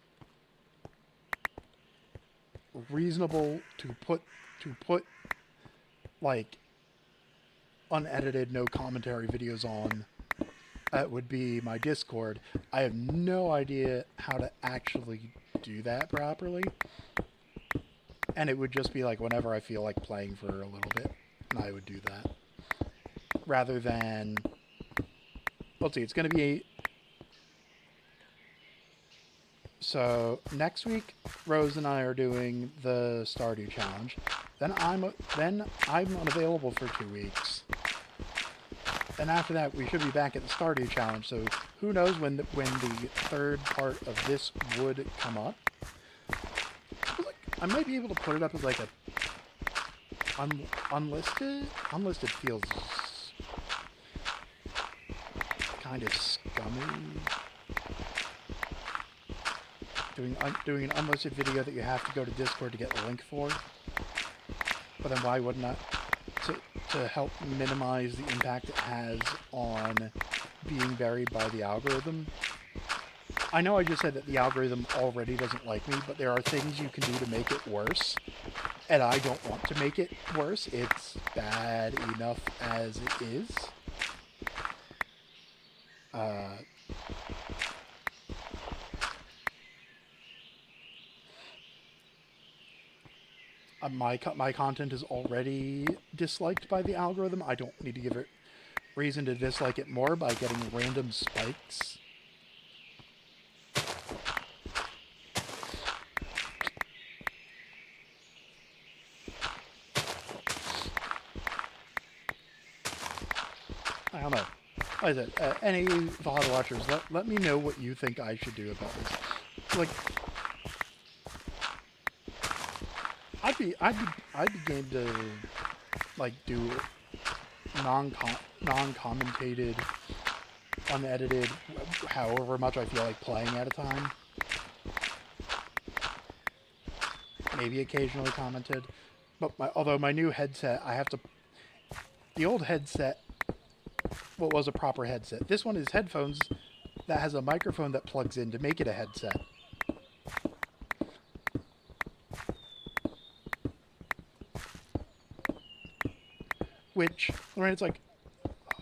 reasonable to put like unedited, no commentary videos on would be my Discord. I have no idea how to actually do that properly, and it would just be like whenever I feel like playing for a little bit, and I would do that rather than, let's see, it's going to be so next week Rose and I are doing the Stardew challenge. Then I'm unavailable for 2 weeks. And after that, we should be back at the Stardew challenge. So who knows when the third part of this would come up. I might be able to put it up as like a unlisted. Unlisted feels kind of scummy. Doing an unlisted video that you have to go to Discord to get the link for. But then why wouldn't I? To help minimize the impact it has on being buried by the algorithm. I know I just said that the algorithm already doesn't like me, but there are things you can do to make it worse, and I don't want to make it worse. It's bad enough as it is. My content is already disliked by the algorithm. I don't need to give it reason to dislike it more by getting random spikes. I don't know. Like I said, any VOD watchers, let me know what you think I should do about this. Like, I'd be game to like do non-commentated, unedited, however much I feel like playing at a time. Maybe occasionally commented, but although my new headset, the old headset, what was a proper headset. This one is headphones that has a microphone that plugs in to make it a headset. Which, I mean, it's like,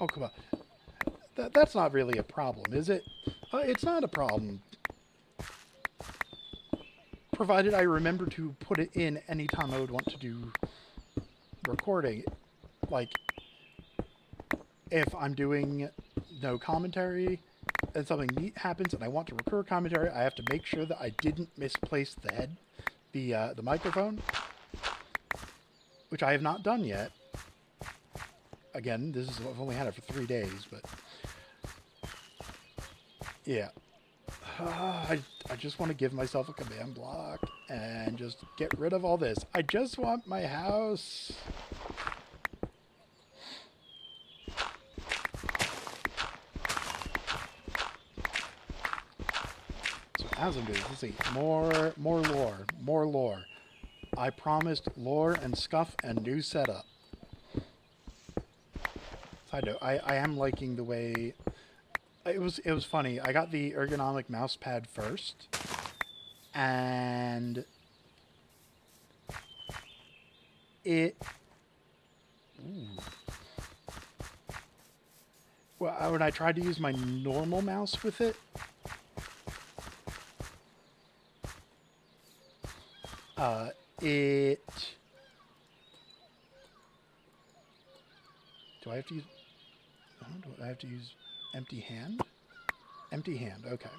oh, come on. That's not really a problem, is it? It's not a problem. Provided I remember to put it in anytime I would want to do recording. Like, if I'm doing no commentary and something neat happens and I want to record commentary, I have to make sure that I didn't misplace the microphone, which I have not done yet. Again, I've only had it for 3 days, but yeah. I just want to give myself a command block and just get rid of all this. I just want my house. So as I'm doing, let's see, more lore. I promised lore and scuff and new setup. Side note, I am liking the way it was funny. I got the ergonomic mouse pad first, and when I tried to use my normal mouse with it, do I have to use? Do I have to use empty hand? Empty hand, okay.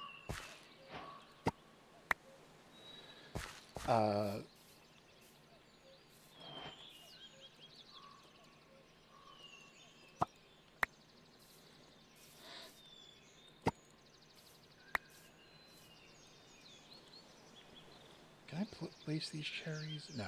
place these cherries? No.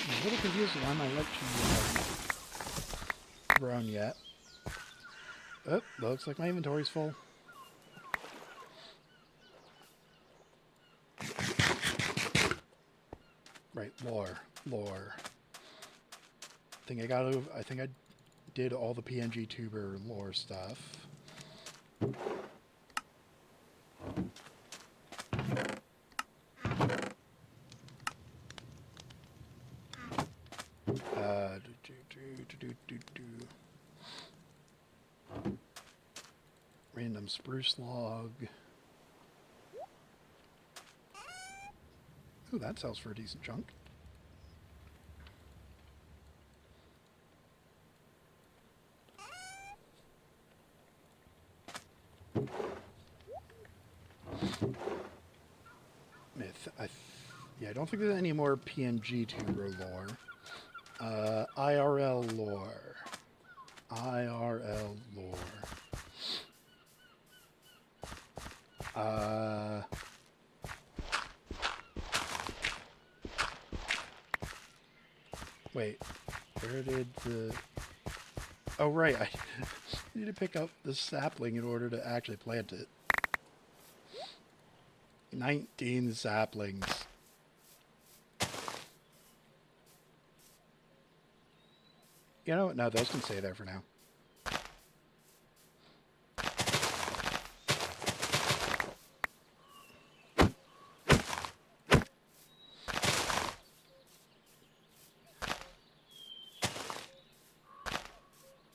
I'm a little confused why my elections haven't grown yet. Oh, looks like my inventory's full. Right, lore. I think I did all the PNGTUBER lore stuff. Random spruce log. Ooh, that sells for a decent chunk. Myth. Yeah, I don't think there's any more PNGTUBER lore. IRL lore. IRL lore. Wait, where did the... Oh, right, I need to pick up the sapling in order to actually plant it. 19 saplings. You know what? No, those can stay there for now.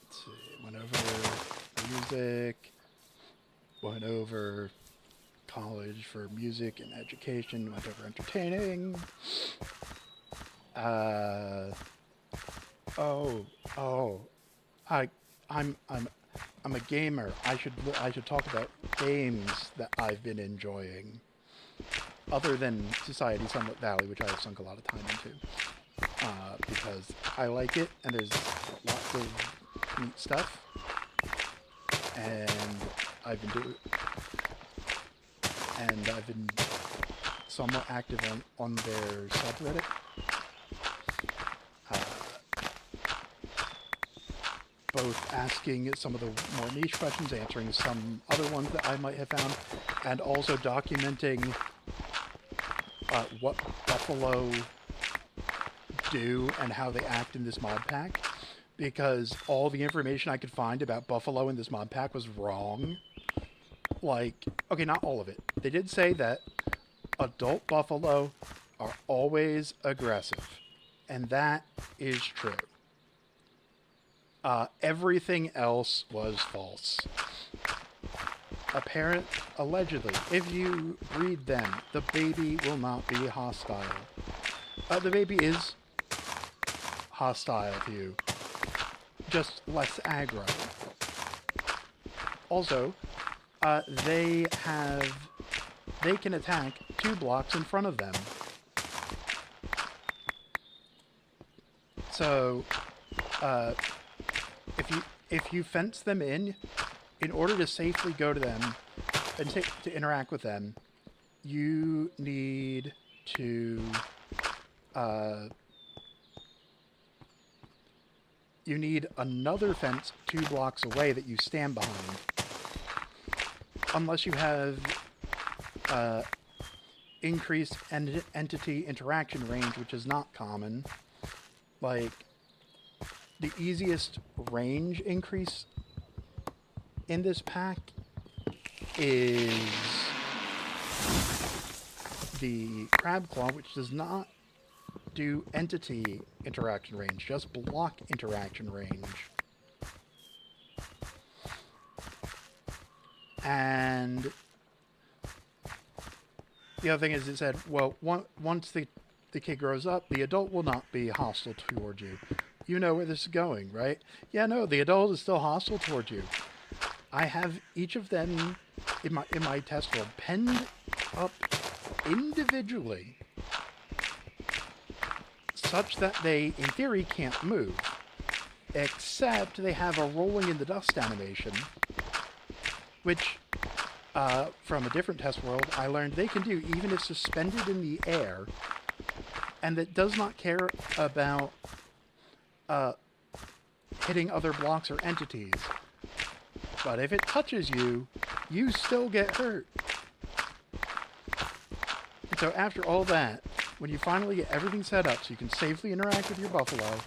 Let's see. Went over music. Went over college for music and education. Went over entertaining. I'm a gamer. I should talk about games that I've been enjoying, other than Society Sunlit Valley, which I have sunk a lot of time into, because I like it and there's lots of neat stuff, and I've been somewhat active on their subreddit. Both asking some of the more niche questions, answering some other ones that I might have found, and also documenting what buffalo do and how they act in this mod pack, because all the information I could find about buffalo in this mod pack was wrong. Like, okay, not all of it. They did say that adult buffalo are always aggressive, and that is true. Everything else was false. Allegedly, if you breed them, the baby will not be hostile. The baby is hostile to you, just less aggro. Also, they can attack 2 blocks in front of them. So, if you fence them in order to safely go to them and to interact with them, you need to you need another fence 2 blocks away that you stand behind, unless you have increased entity interaction range, which is not common. Like, the easiest range increase in this pack is the Crab Claw, which does not do entity interaction range, just block interaction range. And the other thing is, it said, well, once the kid grows up, the adult will not be hostile toward you. You know where this is going, right? Yeah, no, the adult is still hostile towards you. I have each of them in my test world penned up individually, such that they, in theory, can't move, except they have a rolling in the dust animation, which, from a different test world, I learned they can do even if suspended in the air, and that does not care about hitting other blocks or entities. But if it touches you, you still get hurt. And so after all that, when you finally get everything set up so you can safely interact with your buffalo,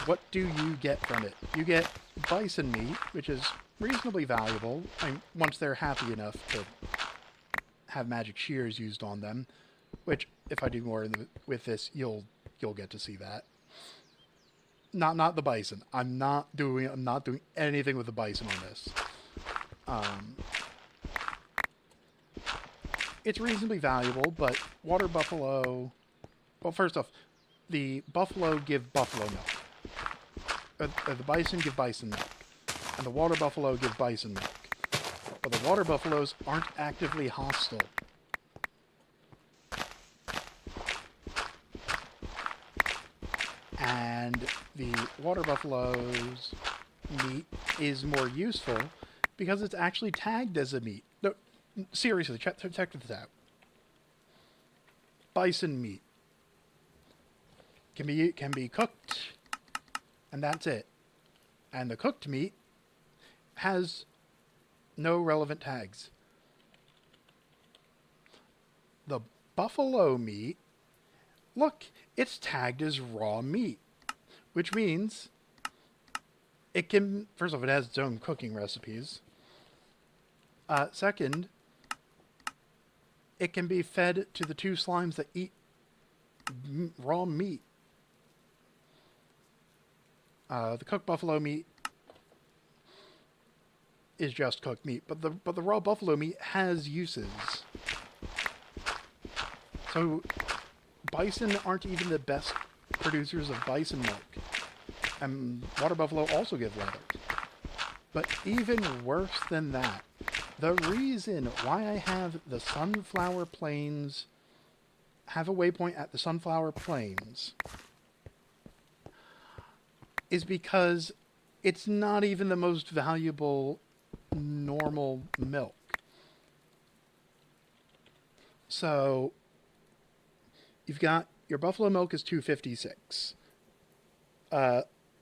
what do you get from it? You get bison meat, which is reasonably valuable, once they're happy enough to have magic shears used on them, which, if I do more with this, you'll get to see that. Not the bison. I'm not doing anything with the bison on this. It's reasonably valuable, but water buffalo... Well, first off, the buffalo give buffalo milk. The bison give bison milk. And the water buffalo give bison milk. But the water buffaloes aren't actively hostile. And the water buffalo's meat is more useful because it's actually tagged as a meat. No, seriously, check this out. Bison meat can be cooked, and that's it. And the cooked meat has no relevant tags. The buffalo meat, look, it's tagged as raw meat, which means it can, first off, it has its own cooking recipes. Second, it can be fed to the two slimes that eat raw meat. The cooked buffalo meat is just cooked meat, but the raw buffalo meat has uses. So bison aren't even the best producers of bison milk, and water buffalo also give leather. But even worse than that, the reason why I have the Sunflower Plains, have a waypoint at the Sunflower Plains, is because it's not even the most valuable normal milk. So you've got your buffalo milk is $2.56.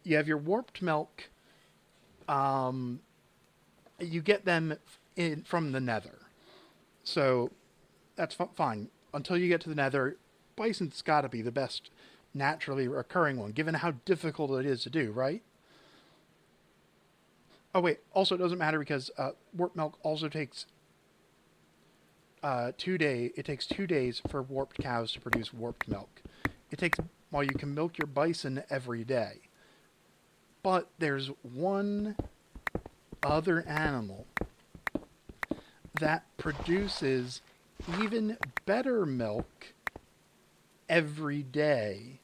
You have your warped milk. You get them from the Nether, so that's fine until you get to the Nether. Bison's got to be the best naturally occurring one, given how difficult it is to do, right? Oh wait, also it doesn't matter because warped milk also takes 2 days. It takes 2 days for warped cows to produce warped milk. It takes, well, you can milk your bison every day. But there's one other animal that produces even better milk every day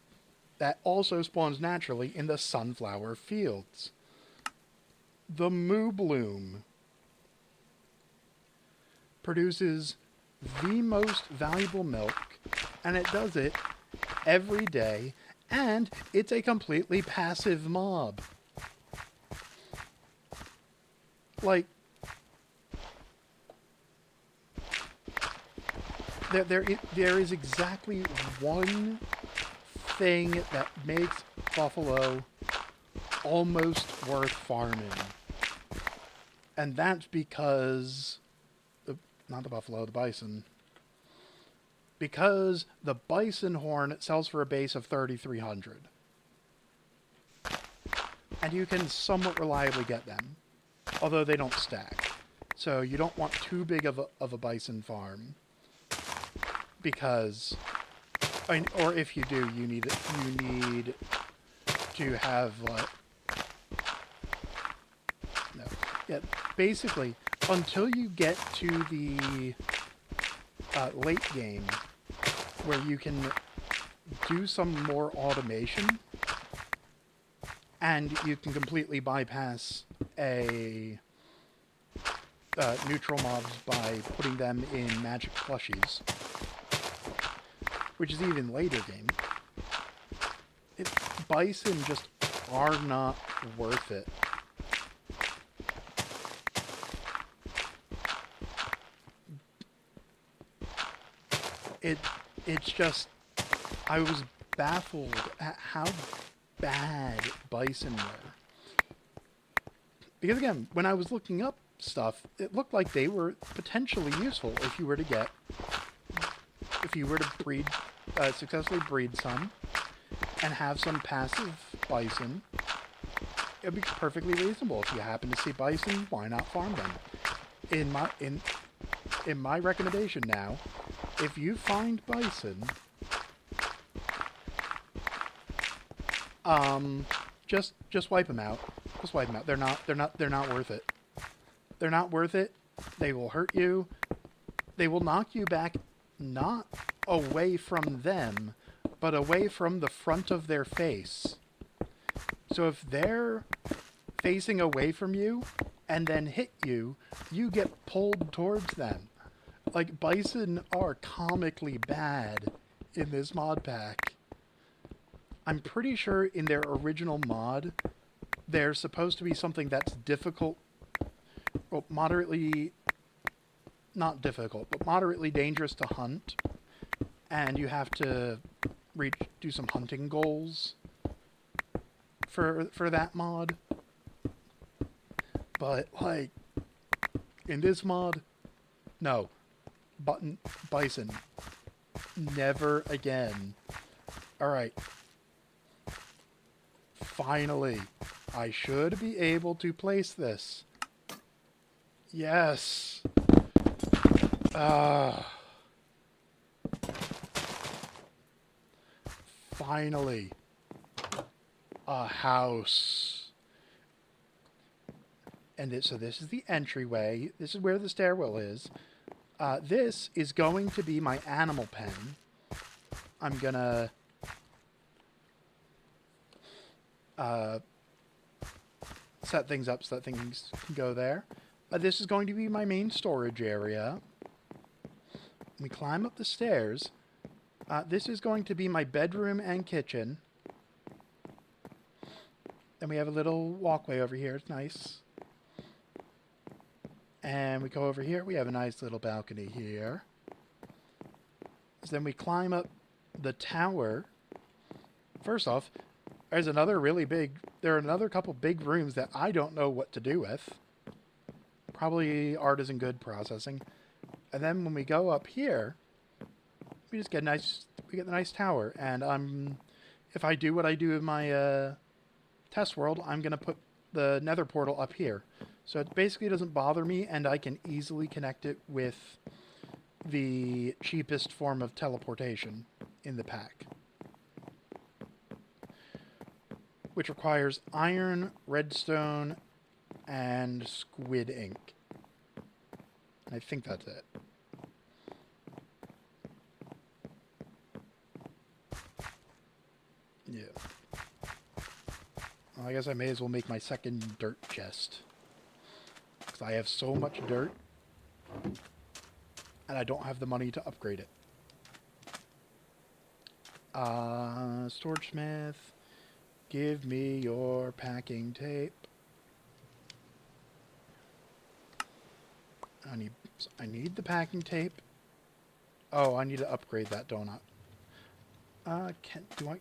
that also spawns naturally in the sunflower fields. The moobloom produces the most valuable milk, and it does it every day, and it's a completely passive mob. Like, there is exactly one thing that makes buffalo almost worth farming. And that's because, not the buffalo, the bison. Because the bison horn sells for a base of 3,300. And you can somewhat reliably get them, although they don't stack. So you don't want too big of a bison farm. Because, or if you do, you need to have, no. Yeah, basically, until you get to the late game, where you can do some more automation, And you can completely bypass a neutral mobs by putting them in magic plushies, which is even later game. Bison just are not worth it. It's just, I was baffled at how bad bison were. Because again, when I was looking up stuff, it looked like they were potentially useful if you were to breed, successfully breed some, and have some passive bison. It would be perfectly reasonable. If you happen to see bison, why not farm them? In my recommendation now, if you find bison, just wipe them out. Just wipe them out. They're not worth it. They're not worth it. They will hurt you. They will knock you back, not away from them, but away from the front of their face. So if they're facing away from you and then hit you, you get pulled towards them. Like, bison are comically bad in this mod pack. I'm pretty sure in their original mod, they're supposed to be something that's difficult, well, moderately, not difficult, but moderately dangerous to hunt. And you have to do some hunting goals for that mod. But, like, in this mod, no. Bison. Never again. Alright. Finally. I should be able to place this. Yes. Finally. A house. And so this is the entryway. This is where the stairwell is. This is going to be my animal pen. I'm gonna set things up so that things can go there. This is going to be my main storage area. We climb up the stairs. This is going to be my bedroom and kitchen. Then we have a little walkway over here. It's nice. And we go over here. We have a nice little balcony here. So then we climb up the tower. First off, there are another couple big rooms that I don't know what to do with. Probably artisan good processing. And then when we go up here, we just get we get the nice tower. And if I do what I do in my test world, I'm going to put the nether portal up here. So it basically doesn't bother me, and I can easily connect it with the cheapest form of teleportation in the pack, which requires iron, redstone, and squid ink. And I think that's it. Yeah. Well, I guess I may as well make my second dirt chest. Because I have so much dirt, and I don't have the money to upgrade it. Storage smith, give me your packing tape. I need the packing tape. Oh, I need to upgrade that, don't I?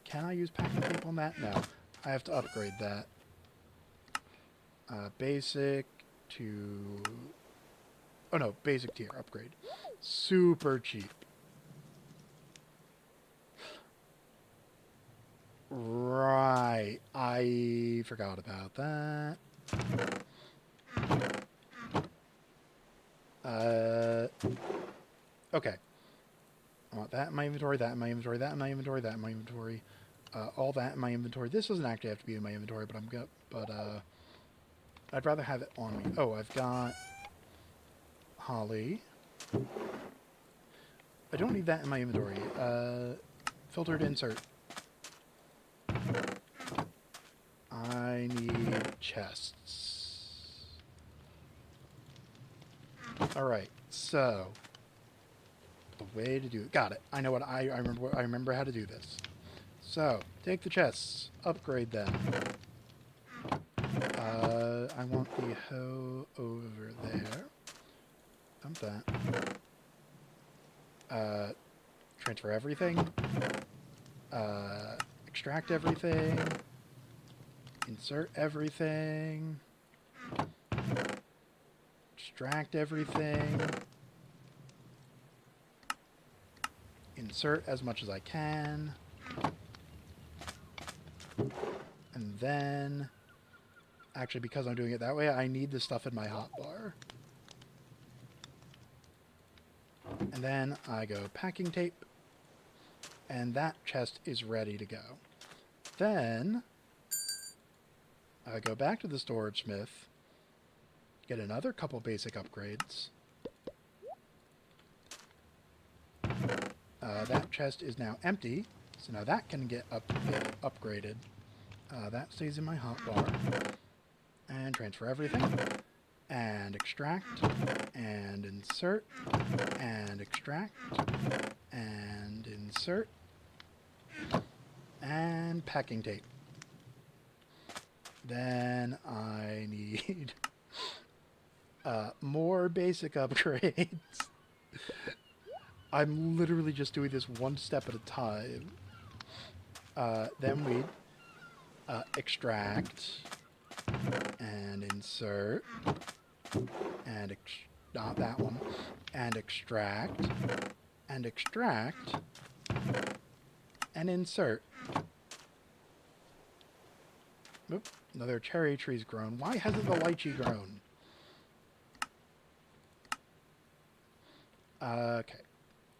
Can I use packing tape on that? No. I have to upgrade that. Basic to... Oh no, basic tier, upgrade. Super cheap. Right. I forgot about that. Okay. I want that in my inventory, that in my inventory, that in my inventory, that in my inventory. All that in my inventory. This doesn't actually have to be in my inventory, but I'd rather have it on me. Oh, I've got holly. I don't need that in my inventory. Filtered insert. I chests. Alright, so the way to do it. Got it. I know what I remember how to do this. So, take the chests, upgrade them. I want the hoe over there. Dump that. Transfer everything. Extract everything. Insert everything. Extract everything. Insert as much as I can. And then, actually, because I'm doing it that way, I need the stuff in my hotbar. And then I go packing tape, and that chest is ready to go. Then I go back to the storage smith, get another couple basic upgrades. That chest is now empty, so now that can get upgraded. That stays in my hotbar. And transfer everything. And extract. And insert. And extract. And insert. And packing tape. Then I need more basic upgrades. I'm literally just doing this one step at a time. Then we extract and insert and not that one, and extract and extract and insert. Oop, another cherry tree's grown. Why hasn't the lychee grown? Okay.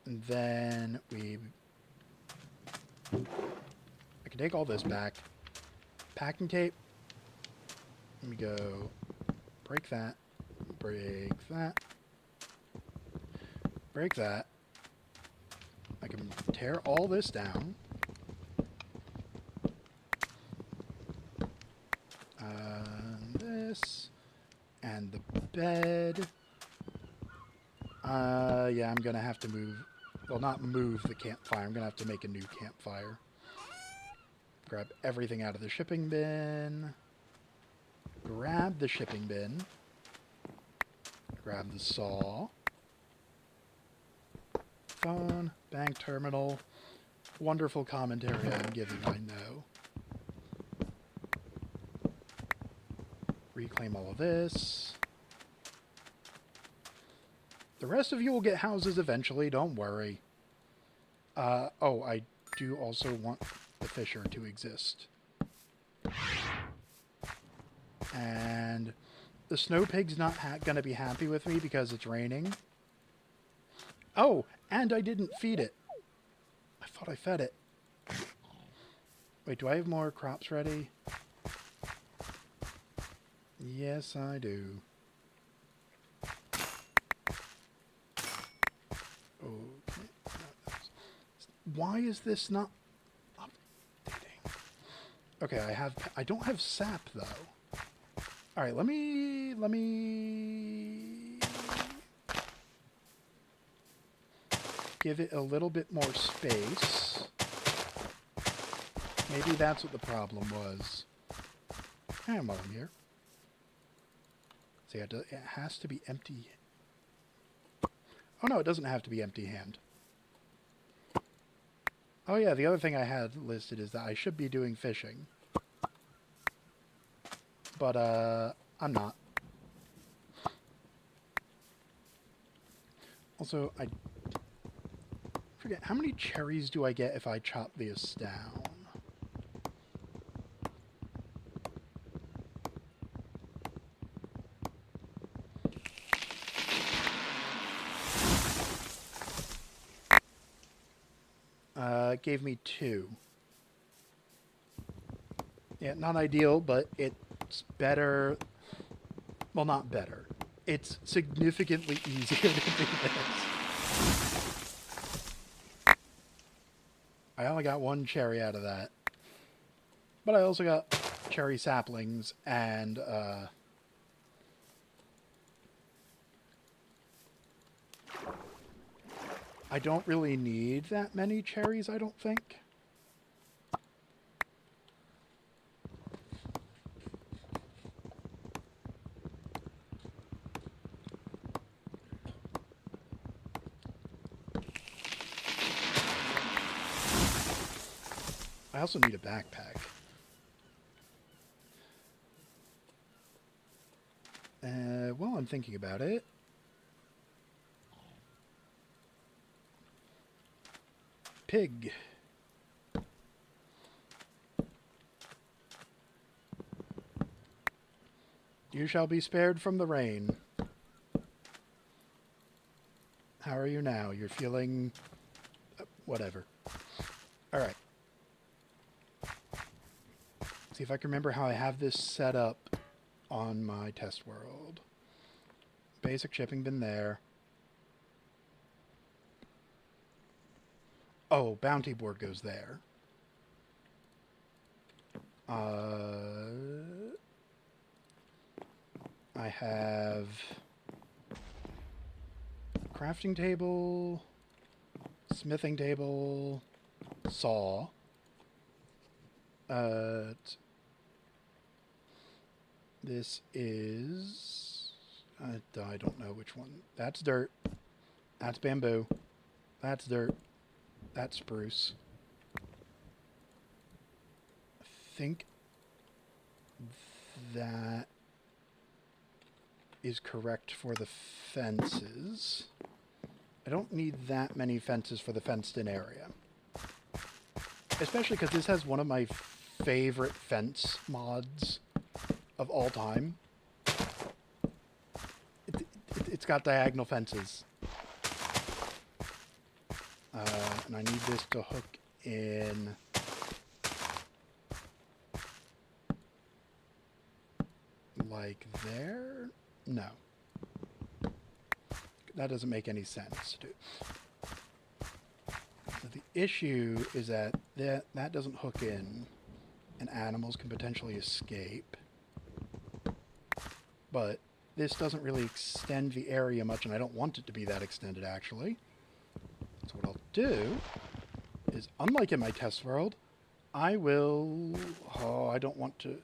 And then I can take all this back. Packing tape. Let me go break that. Break that. Break that. I can tear all this down. This. And the bed. Yeah, I'm gonna have to move. Well, not move the campfire. I'm gonna have to make a new campfire. Grab everything out of the shipping bin. Grab the shipping bin. Grab the saw. Phone. Bank terminal. Wonderful commentary I'm giving, I know. Reclaim all of this. The rest of you will get houses eventually, don't worry. Oh, I do also want the fisher to exist. And the snow pig's not gonna be happy with me because it's raining. Oh, and I didn't feed it. I thought I fed it. Wait, do I have more crops ready? Yes, I do. Okay. Why is this not updating? Okay, I don't have sap though. All right, let me give it a little bit more space. Maybe that's what the problem was. And while I'm here. See, it has to be empty. Oh no, it doesn't have to be empty hand. Oh yeah, the other thing I had listed is that I should be doing fishing. But, I'm not. Also, I forget, how many cherries do I get if I chop this down? It gave me 2. Yeah, not ideal, but it's better. Well, not better. It's significantly easier to do this. I only got 1 cherry out of that. But I also got cherry saplings and I don't really need that many cherries, I don't think. I also need a backpack. While I'm thinking about it, pig. You shall be spared from the rain. How are you now? You're feeling... whatever. Alright. See if I can remember how I have this set up on my test world. Basic shipping bin there. Oh, bounty board goes there. I have crafting table, smithing table, saw. This is... I don't know which one. That's dirt. That's bamboo. That's dirt. That's spruce. I think that is correct for the fences. I don't need that many fences for the fenced-in area. Especially because this has one of my favorite fence mods of all time. It's got diagonal fences. And I need this to hook in like there? No. That doesn't make any sense. So the issue is that that doesn't hook in, and animals can potentially escape. But this doesn't really extend the area much, and I don't want it to be that extended, actually. So what I'll do is, unlike in my test world, I will... Oh, I don't want to...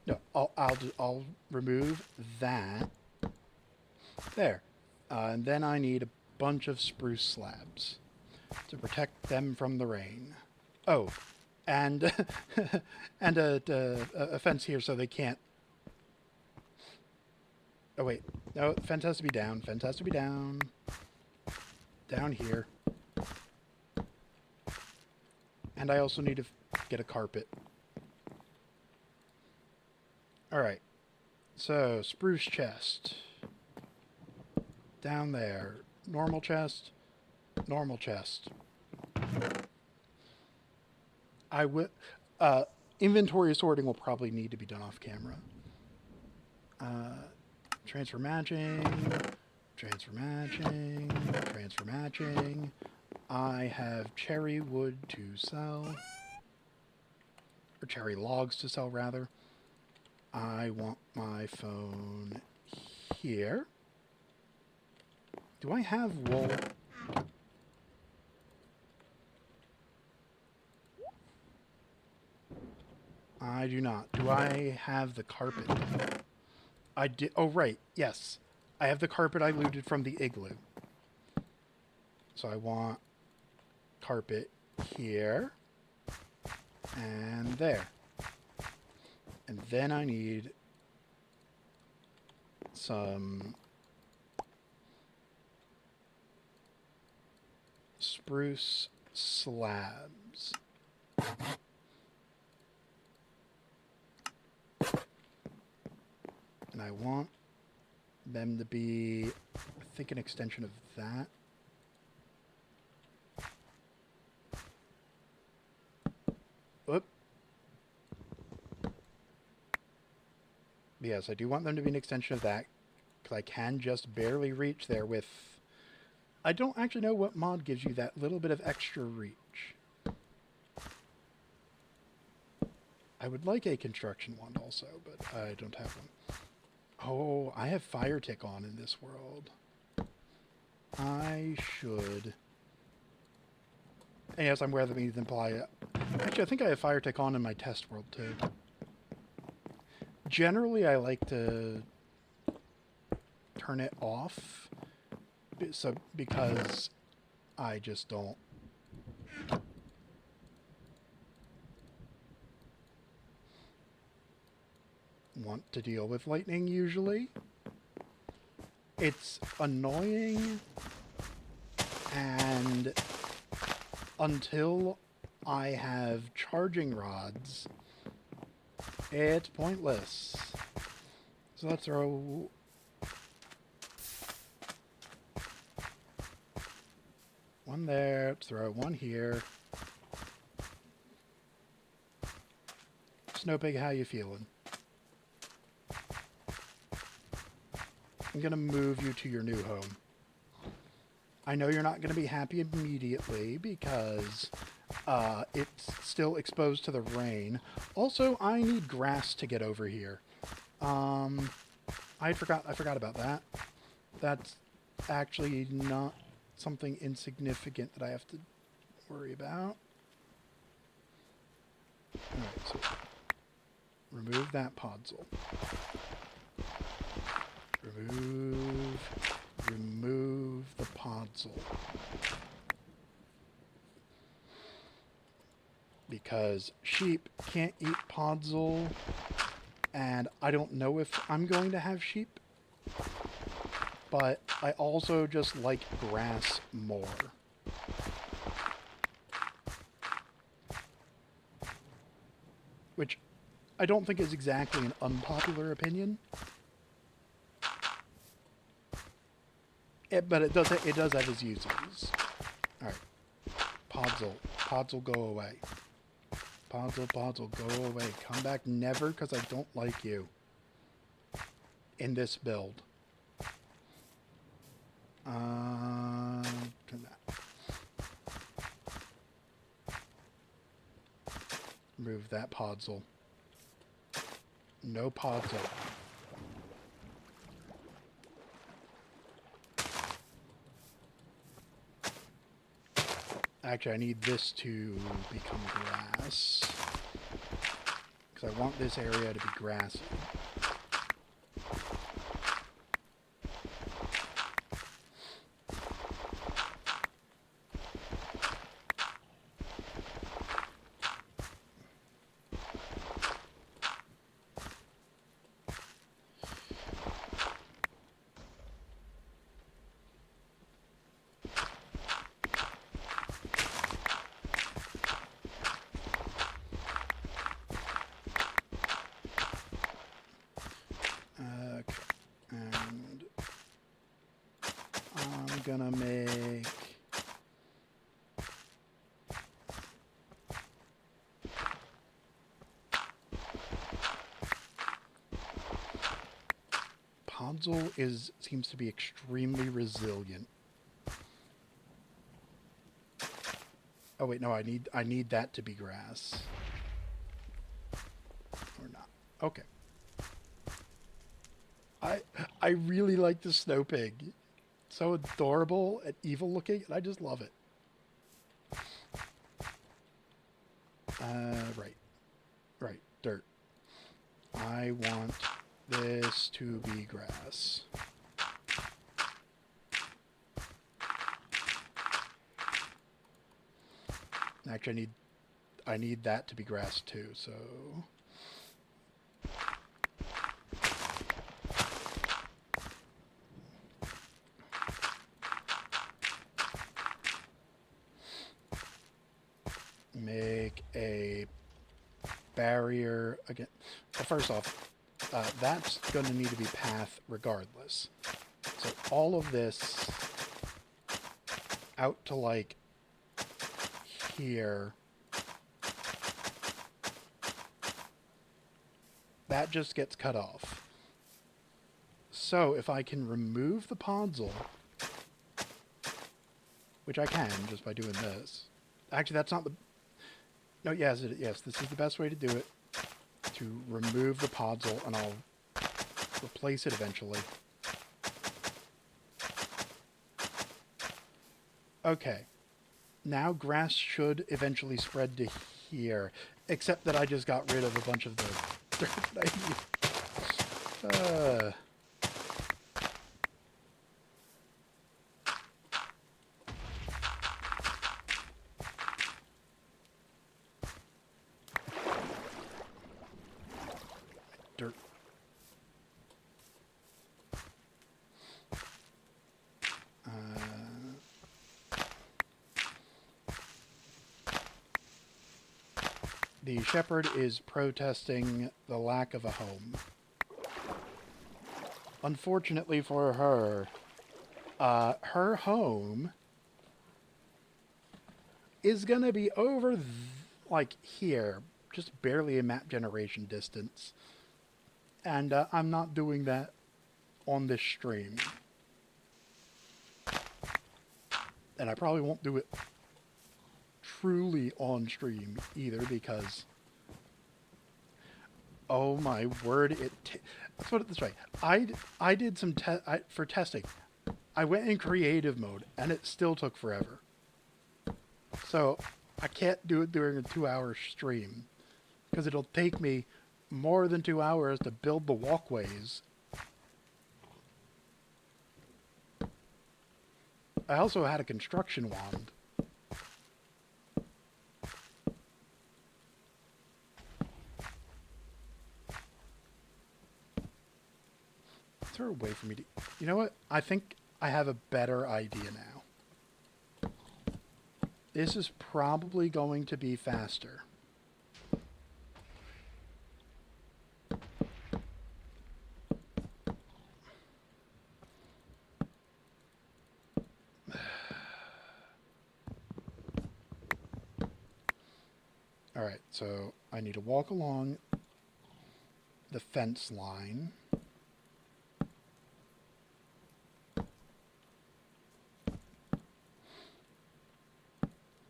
No, I'll remove that. There. And then I need a bunch of spruce slabs to protect them from the rain. Oh, and and a fence here so they can't... Oh, wait. No, fence has to be down. Fence has to be down. Down here. And I also need to get a carpet. Alright. So, spruce chest. Down there. Normal chest. Normal chest. I will... inventory sorting will probably need to be done off camera. Transfer matching. Transfer matching. Transfer matching. I have cherry wood to sell. Or cherry logs to sell, rather. I want my phone here. Do I have wool? I do not. Do I have the carpet? I did. Oh, right. Yes. I have the carpet I looted from the igloo. So I want carpet here and there. And then I need some spruce slabs. And I want them to be, I think, an extension of that. Whoop. Yes, I do want them to be an extension of that, because I can just barely reach there with... I don't actually know what mod gives you that little bit of extra reach. I would like a construction wand also, but I don't have one. Oh, I have fire tick on in this world. I should... And yes, I'm aware that means imply... Actually, I think I have fire tick on in my test world, too. Generally, I like to turn it off, so because I just don't want to deal with lightning usually. It's annoying, and until I have charging rods, it's pointless. So let's throw... one there, let's throw one here. Snowpig, how you feeling? I'm gonna move you to your new home. I know you're not gonna be happy immediately because it's still exposed to the rain. Also, I need grass to get over here. I forgot about that. That's actually not something insignificant that I have to worry about. Alright, so remove that podzol. Remove the podzol. Because sheep can't eat podzol, and I don't know if I'm going to have sheep, but I also just like grass more. Which I don't think is exactly an unpopular opinion. But it does have its uses. Alright. Podzol, go away. Podzol, go away. Come back never, because I don't like you. In this build. Turn that. Remove that podzol. No podzol. Actually, I need this to become grass. Because I want this area to be grassy. Gonna make podzol seems to be extremely resilient. Oh wait, no, I need that to be grass. Or not. Okay. I really like the snow pig. So adorable and evil looking, and I just love it. Right, dirt. I want this to be grass. Actually, I need that to be grass too, so... make a barrier again. Well, first off, that's going to need to be path regardless. So all of this out to like here, that just gets cut off. So if I can remove the podzol, which I can just by doing this. Actually, that's not the... No, yes, this is the best way to do it. to remove the podzol, and I'll replace it eventually. Okay. Now grass should eventually spread to here, except that I just got rid of a bunch of the dirt that I used. Dirt. The shepherd is protesting the lack of a home. Unfortunately for her, her home is gonna be over, like, here. Just barely a map generation distance. And I'm not doing that on this stream. And I probably won't do it truly on stream either, because oh my word, let's put it this way. I did some for testing. I went in creative mode and it still took forever. So I can't do it during a 2-hour stream because it'll take me more than 2 hours to build the walkways. I also had a construction wand. Is there a way for me to... You know what? I think I have a better idea now. This is probably going to be faster. Alright, so I need to walk along the fence line.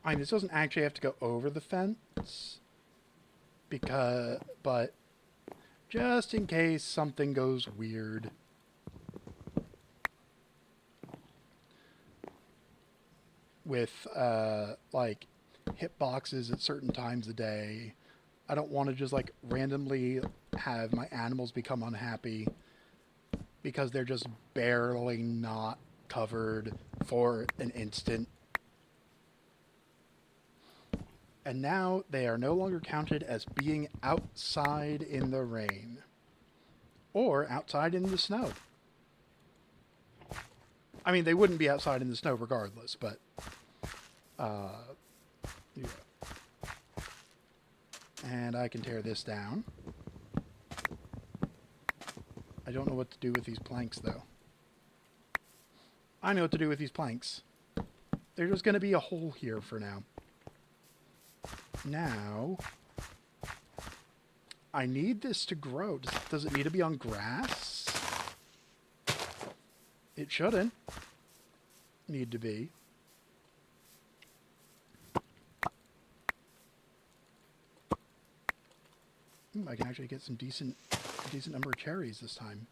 I mean, this doesn't actually have to go over the fence, but just in case something goes weird. With, like, hitboxes at certain times a day. I don't want to just, like, randomly have my animals become unhappy because they're just barely not covered for an instant. And now they are no longer counted as being outside in the rain. Or outside in the snow. I mean, they wouldn't be outside in the snow regardless, but... yeah. And I can tear this down. I don't know what to do with these planks, though. I know what to do with these planks. There's just going to be a hole here for now. Now, I need this to grow. Does it need to be on grass? It shouldn't need to be. I can actually get some decent number of cherries this time.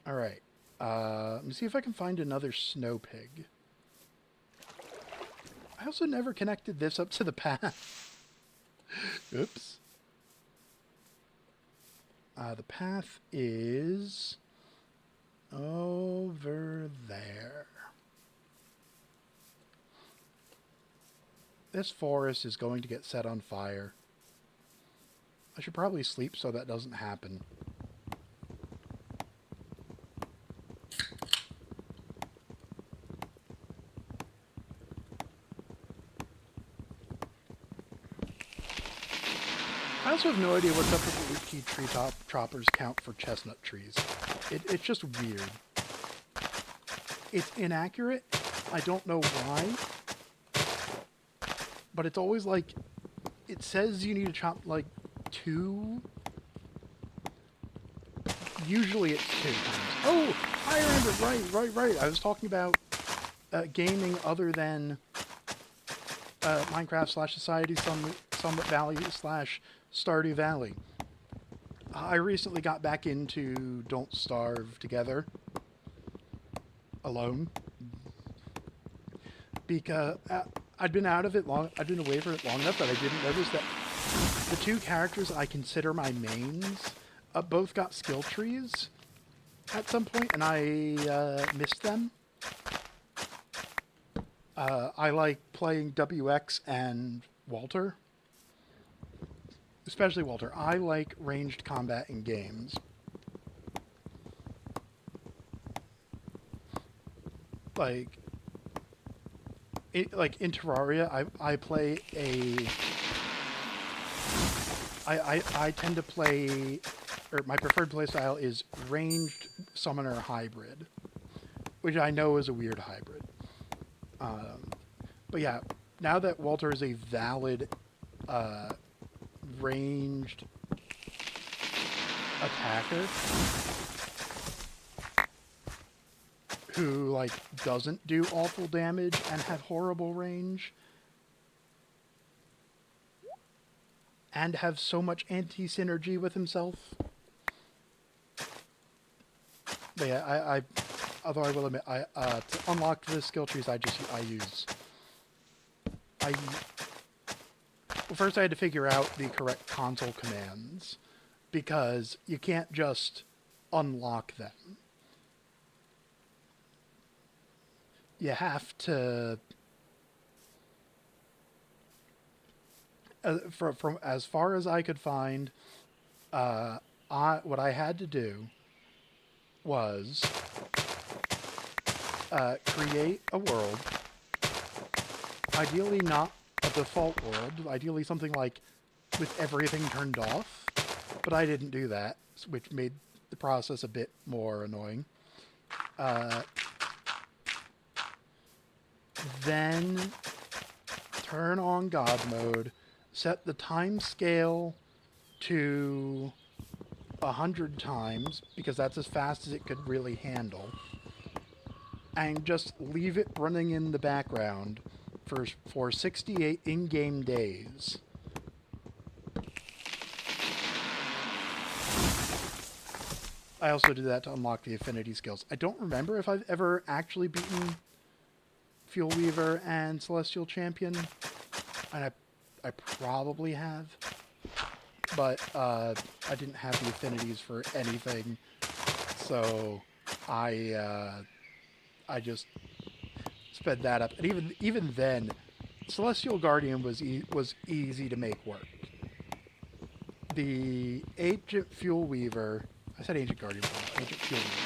All right. Let me see if I can find another snow pig. I also never connected this up to the path. Oops. The path is over there. This forest is going to get set on fire. I should probably sleep so that doesn't happen. I also have no idea what's up with the leaf tree choppers count for chestnut trees. It's just weird. It's inaccurate. I don't know why. But it's always like, it says you need to chop like 2 Usually it's 2 times. Oh, I remember. Right. I was talking about gaming other than Minecraft / Society, Sunlit Valley / Stardew Valley. I recently got back into Don't Starve Together alone because I'd been out of it I'd been away from it long enough that I didn't notice that the 2 characters I consider my mains both got skill trees at some point, and I missed them. I like playing WX and Walter. Especially Walter. I like ranged combat in games. Like in Terraria, I play I tend to play, or my preferred playstyle is ranged summoner hybrid, which I know is a weird hybrid. But yeah, now that Walter is a valid ranged attacker who like doesn't do awful damage and have horrible range and have so much anti-synergy with himself. But yeah, although I will admit, to unlock the skill trees, well, first I had to figure out the correct console commands, because you can't just unlock them. You have to, from as far as I could find, what I had to do was create a world, ideally not a default world, ideally something like with everything turned off, but I didn't do that, which made the process a bit more annoying. Then turn on God mode, set the time scale to 100 times, because that's as fast as it could really handle, and just leave it running in the background for 68 in-game days. I also did that to unlock the affinity skills. I don't remember if I've ever actually beaten Fuel Weaver and Celestial Champion, and I probably have, but I didn't have the affinities for anything, so I just sped that up. And even then, Celestial Guardian was easy to make work. The Ancient Fuel Weaver, I said Ancient Guardian, Ancient Fuel Weaver,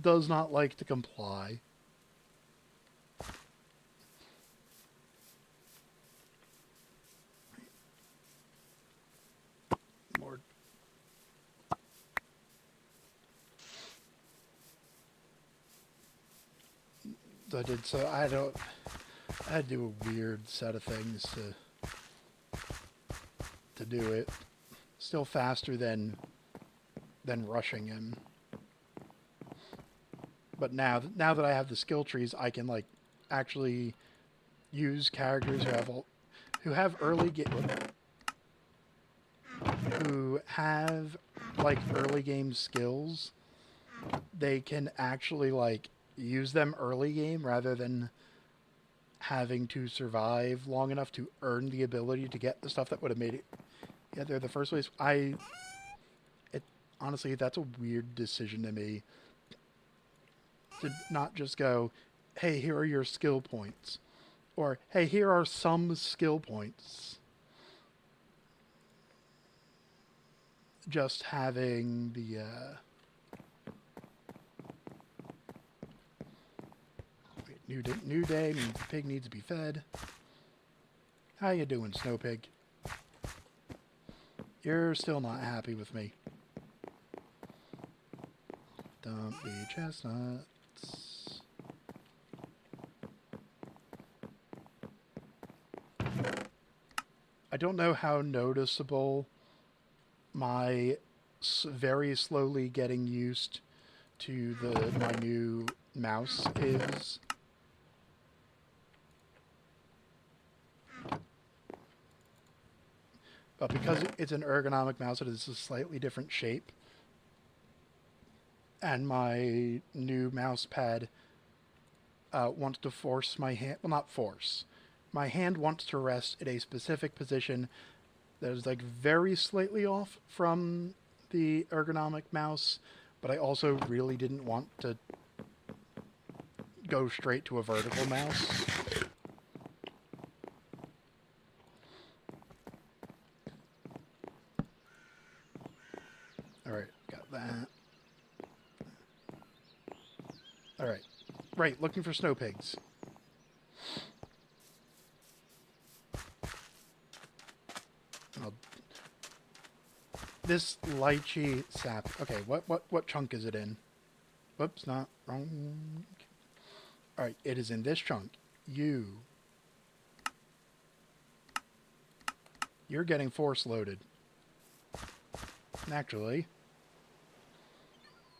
does not like to comply. More. I did so. I had to do a weird set of things to do it. Still faster than rushing him. But now that I have the skill trees, I can like actually use characters who have early game skills. They can actually like use them early game rather than having to survive long enough to earn the ability to get the stuff that would have made it there in the first place. Honestly, that's a weird decision to me. To not just go, hey, here are your skill points. Or, hey, here are some skill points. Just having the, new day means the pig needs to be fed. How you doing, Snow Pig? You're still not happy with me. Dumpy chestnuts. I don't know how noticeable my very slowly getting used to my new mouse is. But because it's an ergonomic mouse, it is a slightly different shape. And my new mouse pad wants to force my hand... Well, not force. My hand wants to rest in a specific position that is like very slightly off from the ergonomic mouse, but I also really didn't want to go straight to a vertical mouse. Alright, got that. Alright. Right, looking for snow pigs. This lychee sap. Okay, what chunk is it in? Whoops, not wrong. Alright, it is in this chunk. You're getting force loaded. Naturally.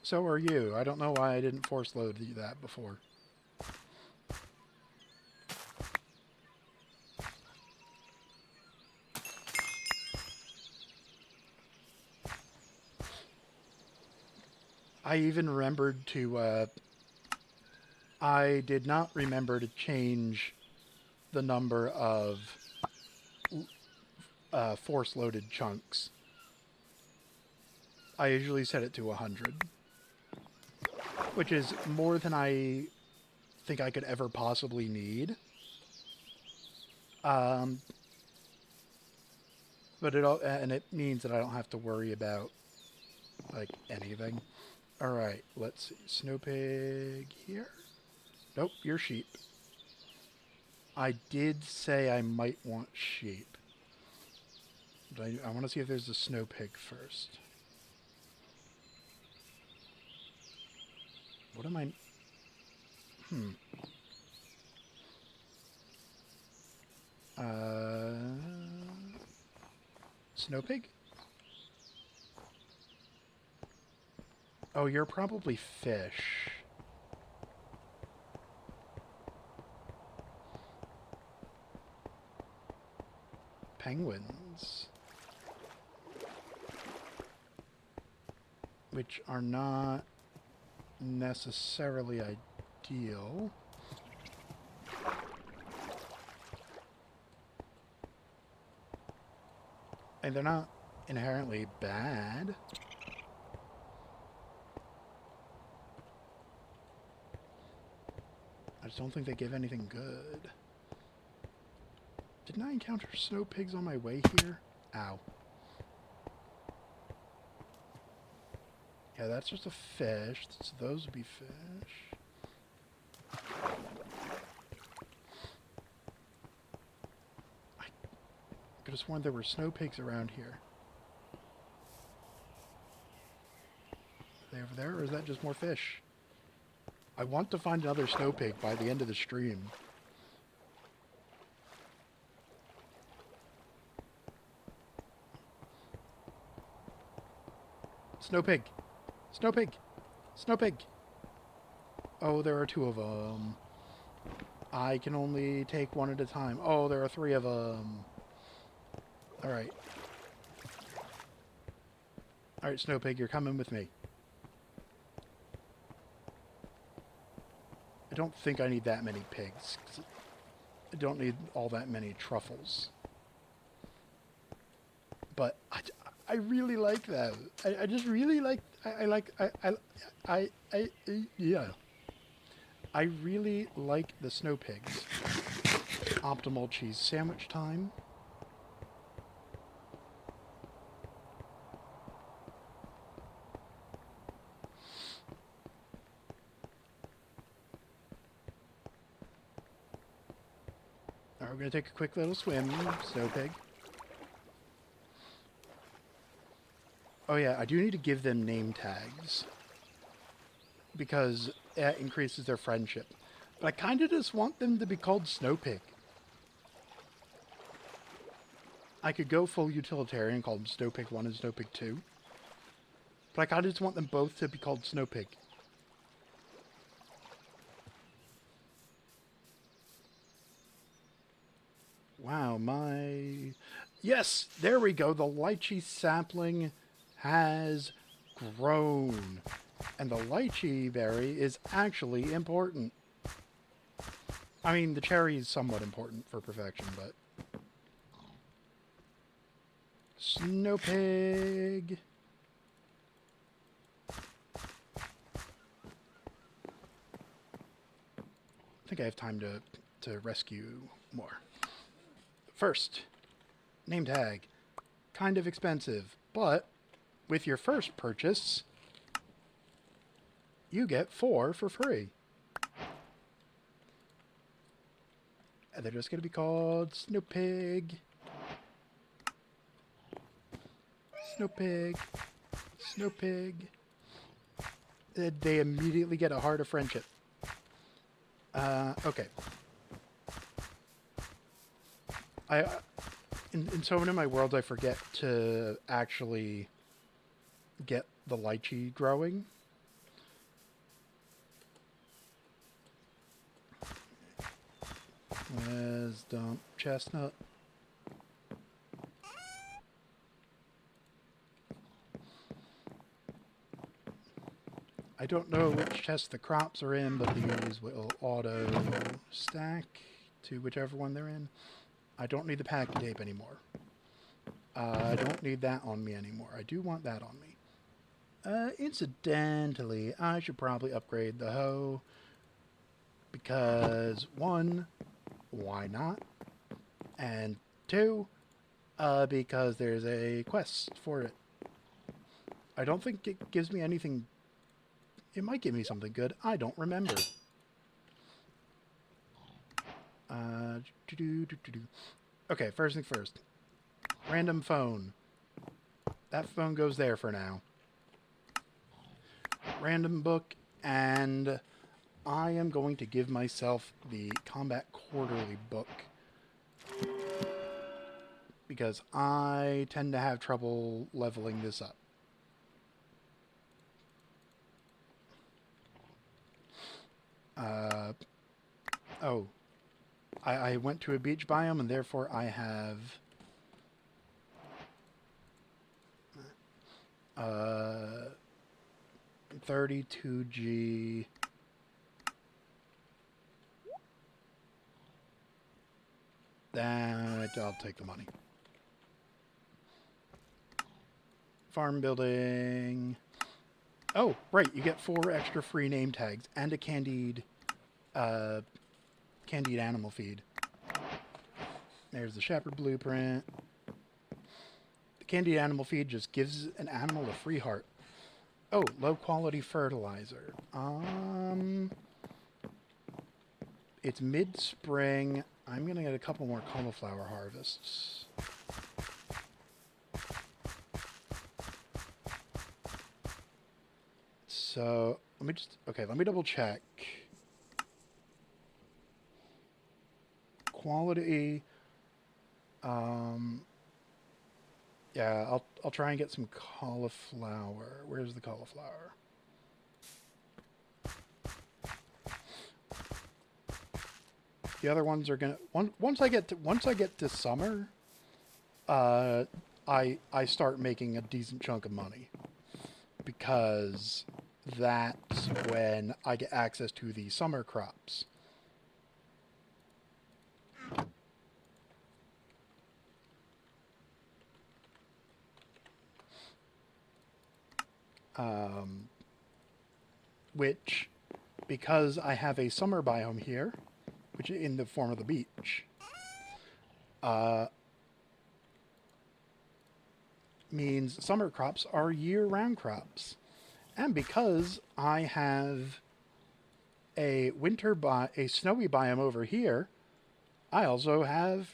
So are you. I don't know why I didn't force load that before. I even remembered to, I did not remember to change the number of force-loaded chunks. I usually set it to 100, which is more than I think I could ever possibly need. But it means that I don't have to worry about, like, anything. Alright, let's see. Snow pig here? Nope, you're sheep. I did say I might want sheep. But I want to see if there's a snow pig first. What am I... Snow pig? Oh, you're probably fish. Penguins. Which are not necessarily ideal. And they're not inherently bad. I just don't think they give anything good. Didn't I encounter snow pigs on my way here? Ow. Yeah, that's just a fish. So those would be fish. I could have sworn there were snow pigs around here. Are they over there, or is that just more fish? I want to find another snow pig by the end of the stream. Snow pig! Snow pig! Snow pig! Oh, there are 2 of them. I can only take 1 at a time. Oh, there are 3 of them. Alright. Alright, snow pig, you're coming with me. I don't think I need that many pigs. I don't need all that many truffles. But I really like that. I just really like... yeah. I really like the snow pigs. Optimal cheese sandwich time. Alright, we're going to take a quick little swim, snow pig. Oh yeah, I do need to give them name tags. Because it increases their friendship. But I kind of just want them to be called Snow Pig. I could go full utilitarian, call them Snowpig 1 and Snowpig 2. But I kind of just want them both to be called Snowpig. Wow, my... Yes, there we go. The lychee sapling has grown. And the lychee berry is actually important. I mean, the cherry is somewhat important for perfection, but... Snowpig. I think I have time to rescue more. First, name tag. Kind of expensive, but with your first purchase, you get 4 for free. And they're just going to be called Snowpig. Snowpig. Snowpig. They immediately get a heart of friendship. Okay. In so many of my worlds, I forget to actually get the lychee growing. Wisdom chestnut. I don't know which chest the crops are in, but these will auto stack to whichever one they're in. I don't need the packing tape anymore. I don't need that on me anymore. I do want that on me. Incidentally, I should probably upgrade the hoe. Because, 1, why not? And 2, because there's a quest for it. I don't think it gives me anything... It might give me something good. I don't remember. Okay, first thing first. Random phone. That phone goes there for now. Random book, and I am going to give myself the Combat Quarterly book. Because I tend to have trouble leveling this up. I went to a beach biome, and therefore I have 32G. That I'll take the money. Farm building. Oh, right, you get 4 extra free name tags and a candied animal feed. There's the shepherd blueprint. The candied animal feed just gives an animal a free heart. Oh, low quality fertilizer. It's mid-spring. I'm gonna get a couple more cauliflower harvests. So, let me double check. Quality, yeah, I'll try and get some cauliflower. Where's the cauliflower? The other ones are gonna, once I get to summer, I start making a decent chunk of money. Because that's when I get access to the summer crops. Which, because I have a summer biome here, which is in the form of the beach, means summer crops are year-round crops. And because I have a snowy biome over here, I also have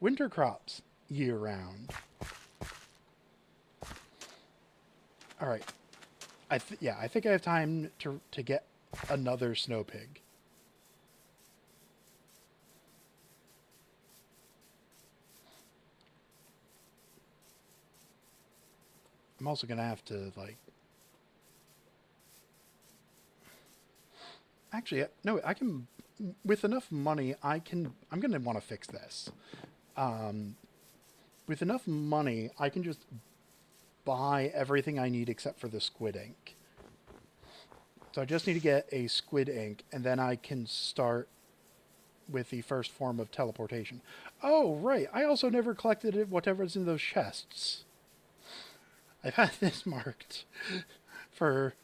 winter crops year-round. All right. I think I have time to get another snow pig. I'm also gonna have to, like... Actually, no, I can... With enough money, I can... I'm gonna want to fix this. With enough money, I can just buy everything I need except for the squid ink. So I just need to get a squid ink, and then I can start with the first form of teleportation. Oh, right. I also never collected whatever's in those chests. I've had this marked for,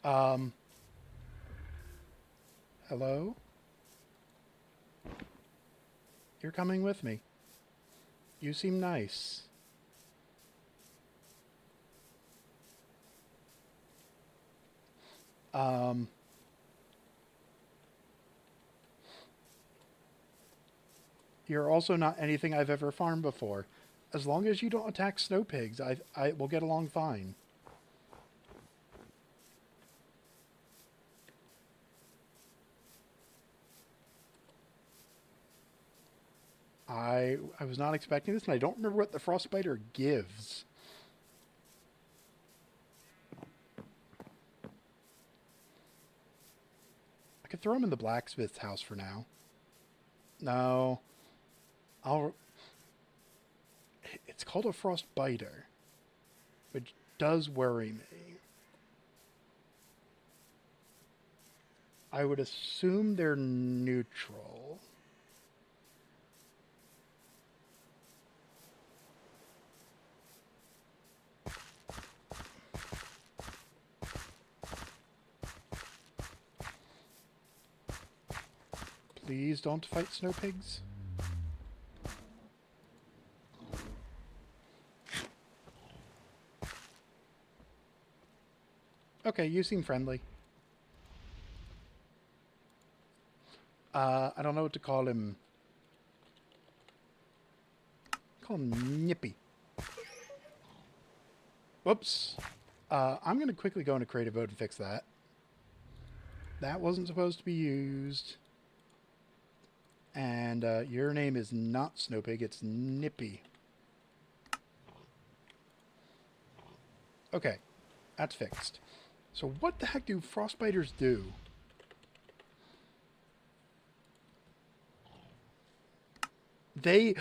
hello? You're coming with me. You seem nice. You're also not anything I've ever farmed before. As long as you don't attack snow pigs, I will get along fine. I was not expecting this, and I don't remember what the frost spider gives. I could throw him in the blacksmith's house for now. No. It's called a frost biter, which does worry me. I would assume they're neutral. Please don't fight snow pigs. Okay, you seem friendly. I don't know what to call him. Call him Nippy. Whoops. I'm going to quickly go into creative mode and fix that. That wasn't supposed to be used. And your name is not Snowpig, it's Nippy. Okay, that's fixed. So what the heck do frostbiters do? They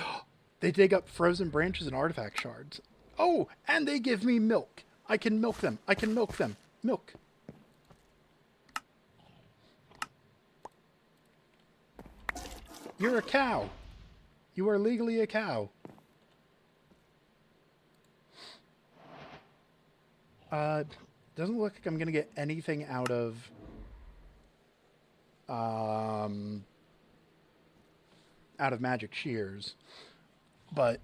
dig up frozen branches and artifact shards. Oh, and they give me milk. I can milk them. I can milk them. Milk. You're a cow. You are legally a cow. Doesn't look like I'm gonna get anything out of magic shears, but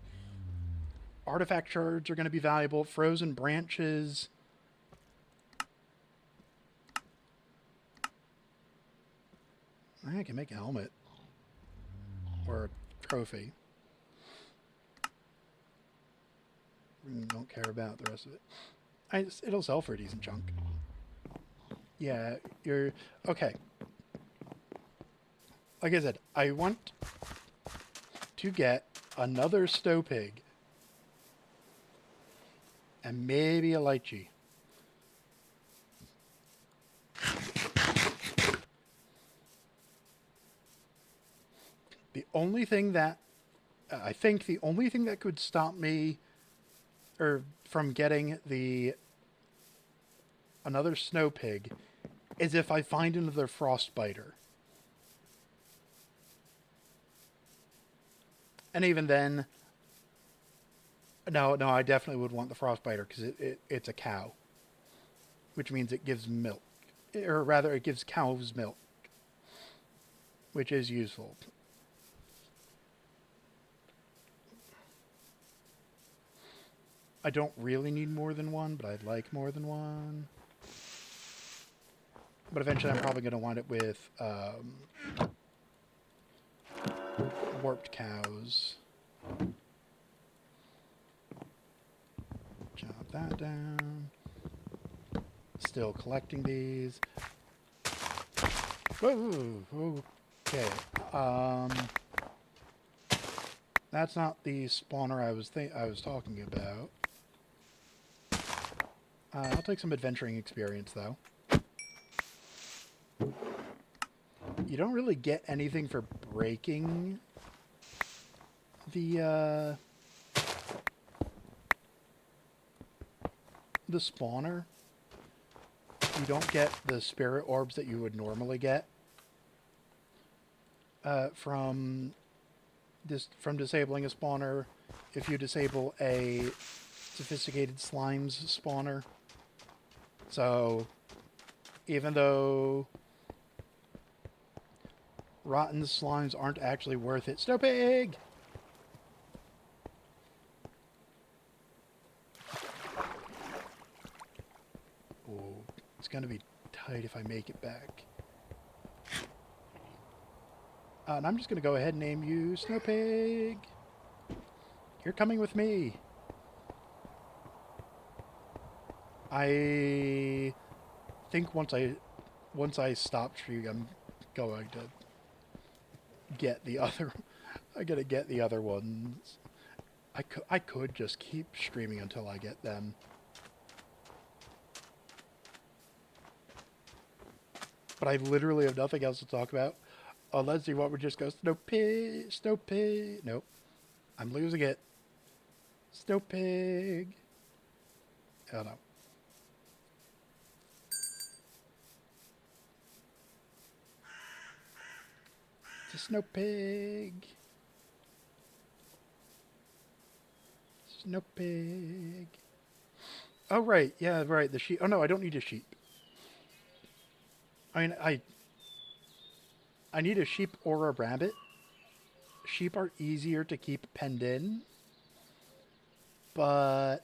artifact shards are going to be valuable. Frozen branches. I can make a helmet or a trophy. Don't care about the rest of it. It'll sell for a decent chunk. Yeah, you're okay. Like I said, I want to get another snow pig and maybe a lychee. The only thing that I think the only thing that could stop me or from getting another snow pig is if I find another frost biter. And even then, no, I definitely would want the frost biter because it's a cow, which means it gives milk, or rather, it gives cow's milk, which is useful. I don't really need more than one, but I'd like more than one. But eventually I'm probably going to wind up with warped cows. Chop that down. Still collecting these. Whoa, okay. That's not the spawner I was talking about. I'll take some adventuring experience, though. You don't really get anything for breaking the spawner. You don't get the spirit orbs that you would normally get from disabling a spawner if you disable a sophisticated slimes spawner. So even though rotten slimes aren't actually worth it. Snow pig! Oh, it's gonna be tight if I make it back. And I'm just gonna go ahead and name you Snow Pig. You're coming with me. I think once I stop streaming, I'm going to get the other. I gotta get the other ones. I could just keep streaming until I get them. But I literally have nothing else to talk about. Let's see what would just go. Snow pig, snow pig. Nope. I'm losing it. Snow pig. Oh no. It's a snow pig. Snow pig. Oh right, yeah, right. The sheep. Oh no, I don't need a sheep. I mean, I need a sheep or a rabbit. Sheep are easier to keep penned in, but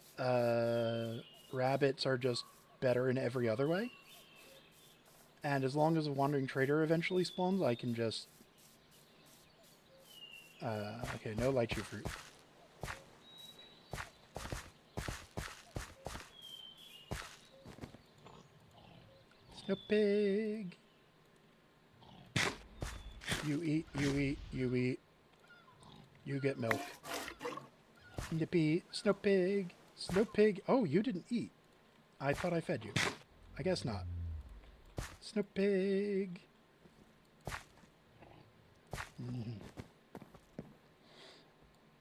rabbits are just better in every other way. And as long as a wandering trader eventually spawns, I can just... okay, no lychee fruit. Snow pig. You eat, you eat, you eat. You get milk. Nippy, snow pig. Snow pig. Oh, you didn't eat. I thought I fed you. I guess not. Snow pig.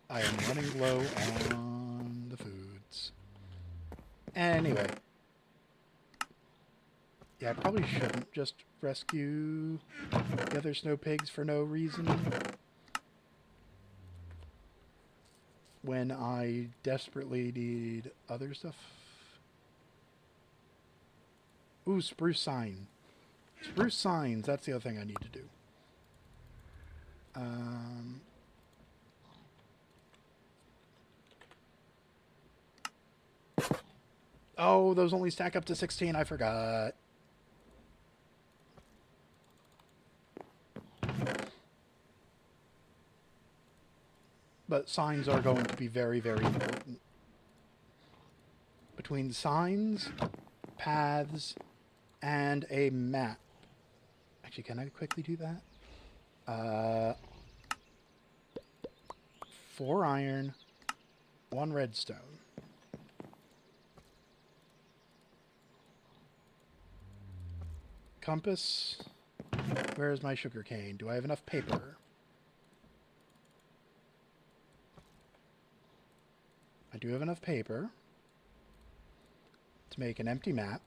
I am running low on the foods. Anyway. Yeah, I probably shouldn't just rescue the other snow pigs for no reason when I desperately need other stuff. Ooh, spruce sign. Spruce signs, that's the other thing I need to do. Oh, those only stack up to 16, I forgot. But signs are going to be very, very important. Between signs, paths, and a map. Actually, can I quickly do that? 4 iron, 1 redstone. Compass. Where is my sugar cane? Do I have enough paper? I do have enough paper to make an empty map.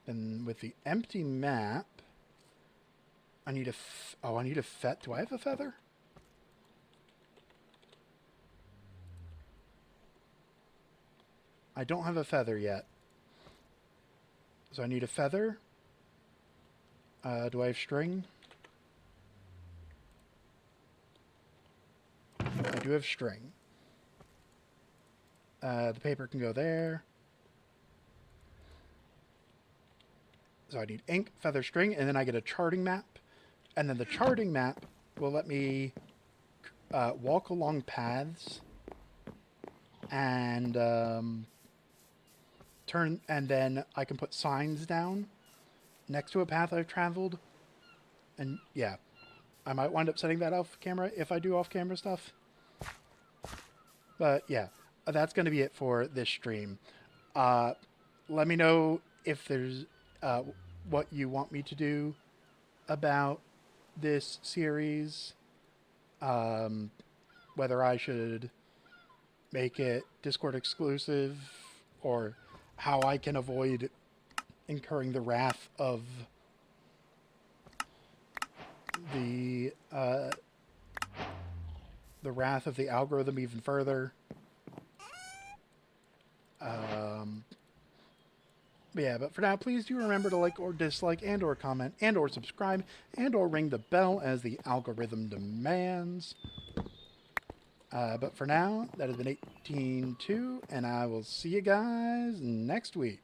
And with the empty map, I need a I need a feather. Do I have a feather? I don't have a feather yet. So I need a feather. Do I have string? I do have string. The paper can go there. So I need ink, feather, string, and then I get a charting map. And then the charting map will let me walk along paths and turn, and then I can put signs down next to a path I've traveled. And yeah, I might wind up setting that off camera if I do off camera stuff. But yeah, that's going to be it for this stream. let me know if there's what you want me to do about this series. Whether I should make it Discord exclusive or how I can avoid incurring the wrath of the algorithm even further. Yeah, but for now, please do remember to like or dislike and or comment and or subscribe and or ring the bell as the algorithm demands. But for now, that has been 18.2, and I will see you guys next week.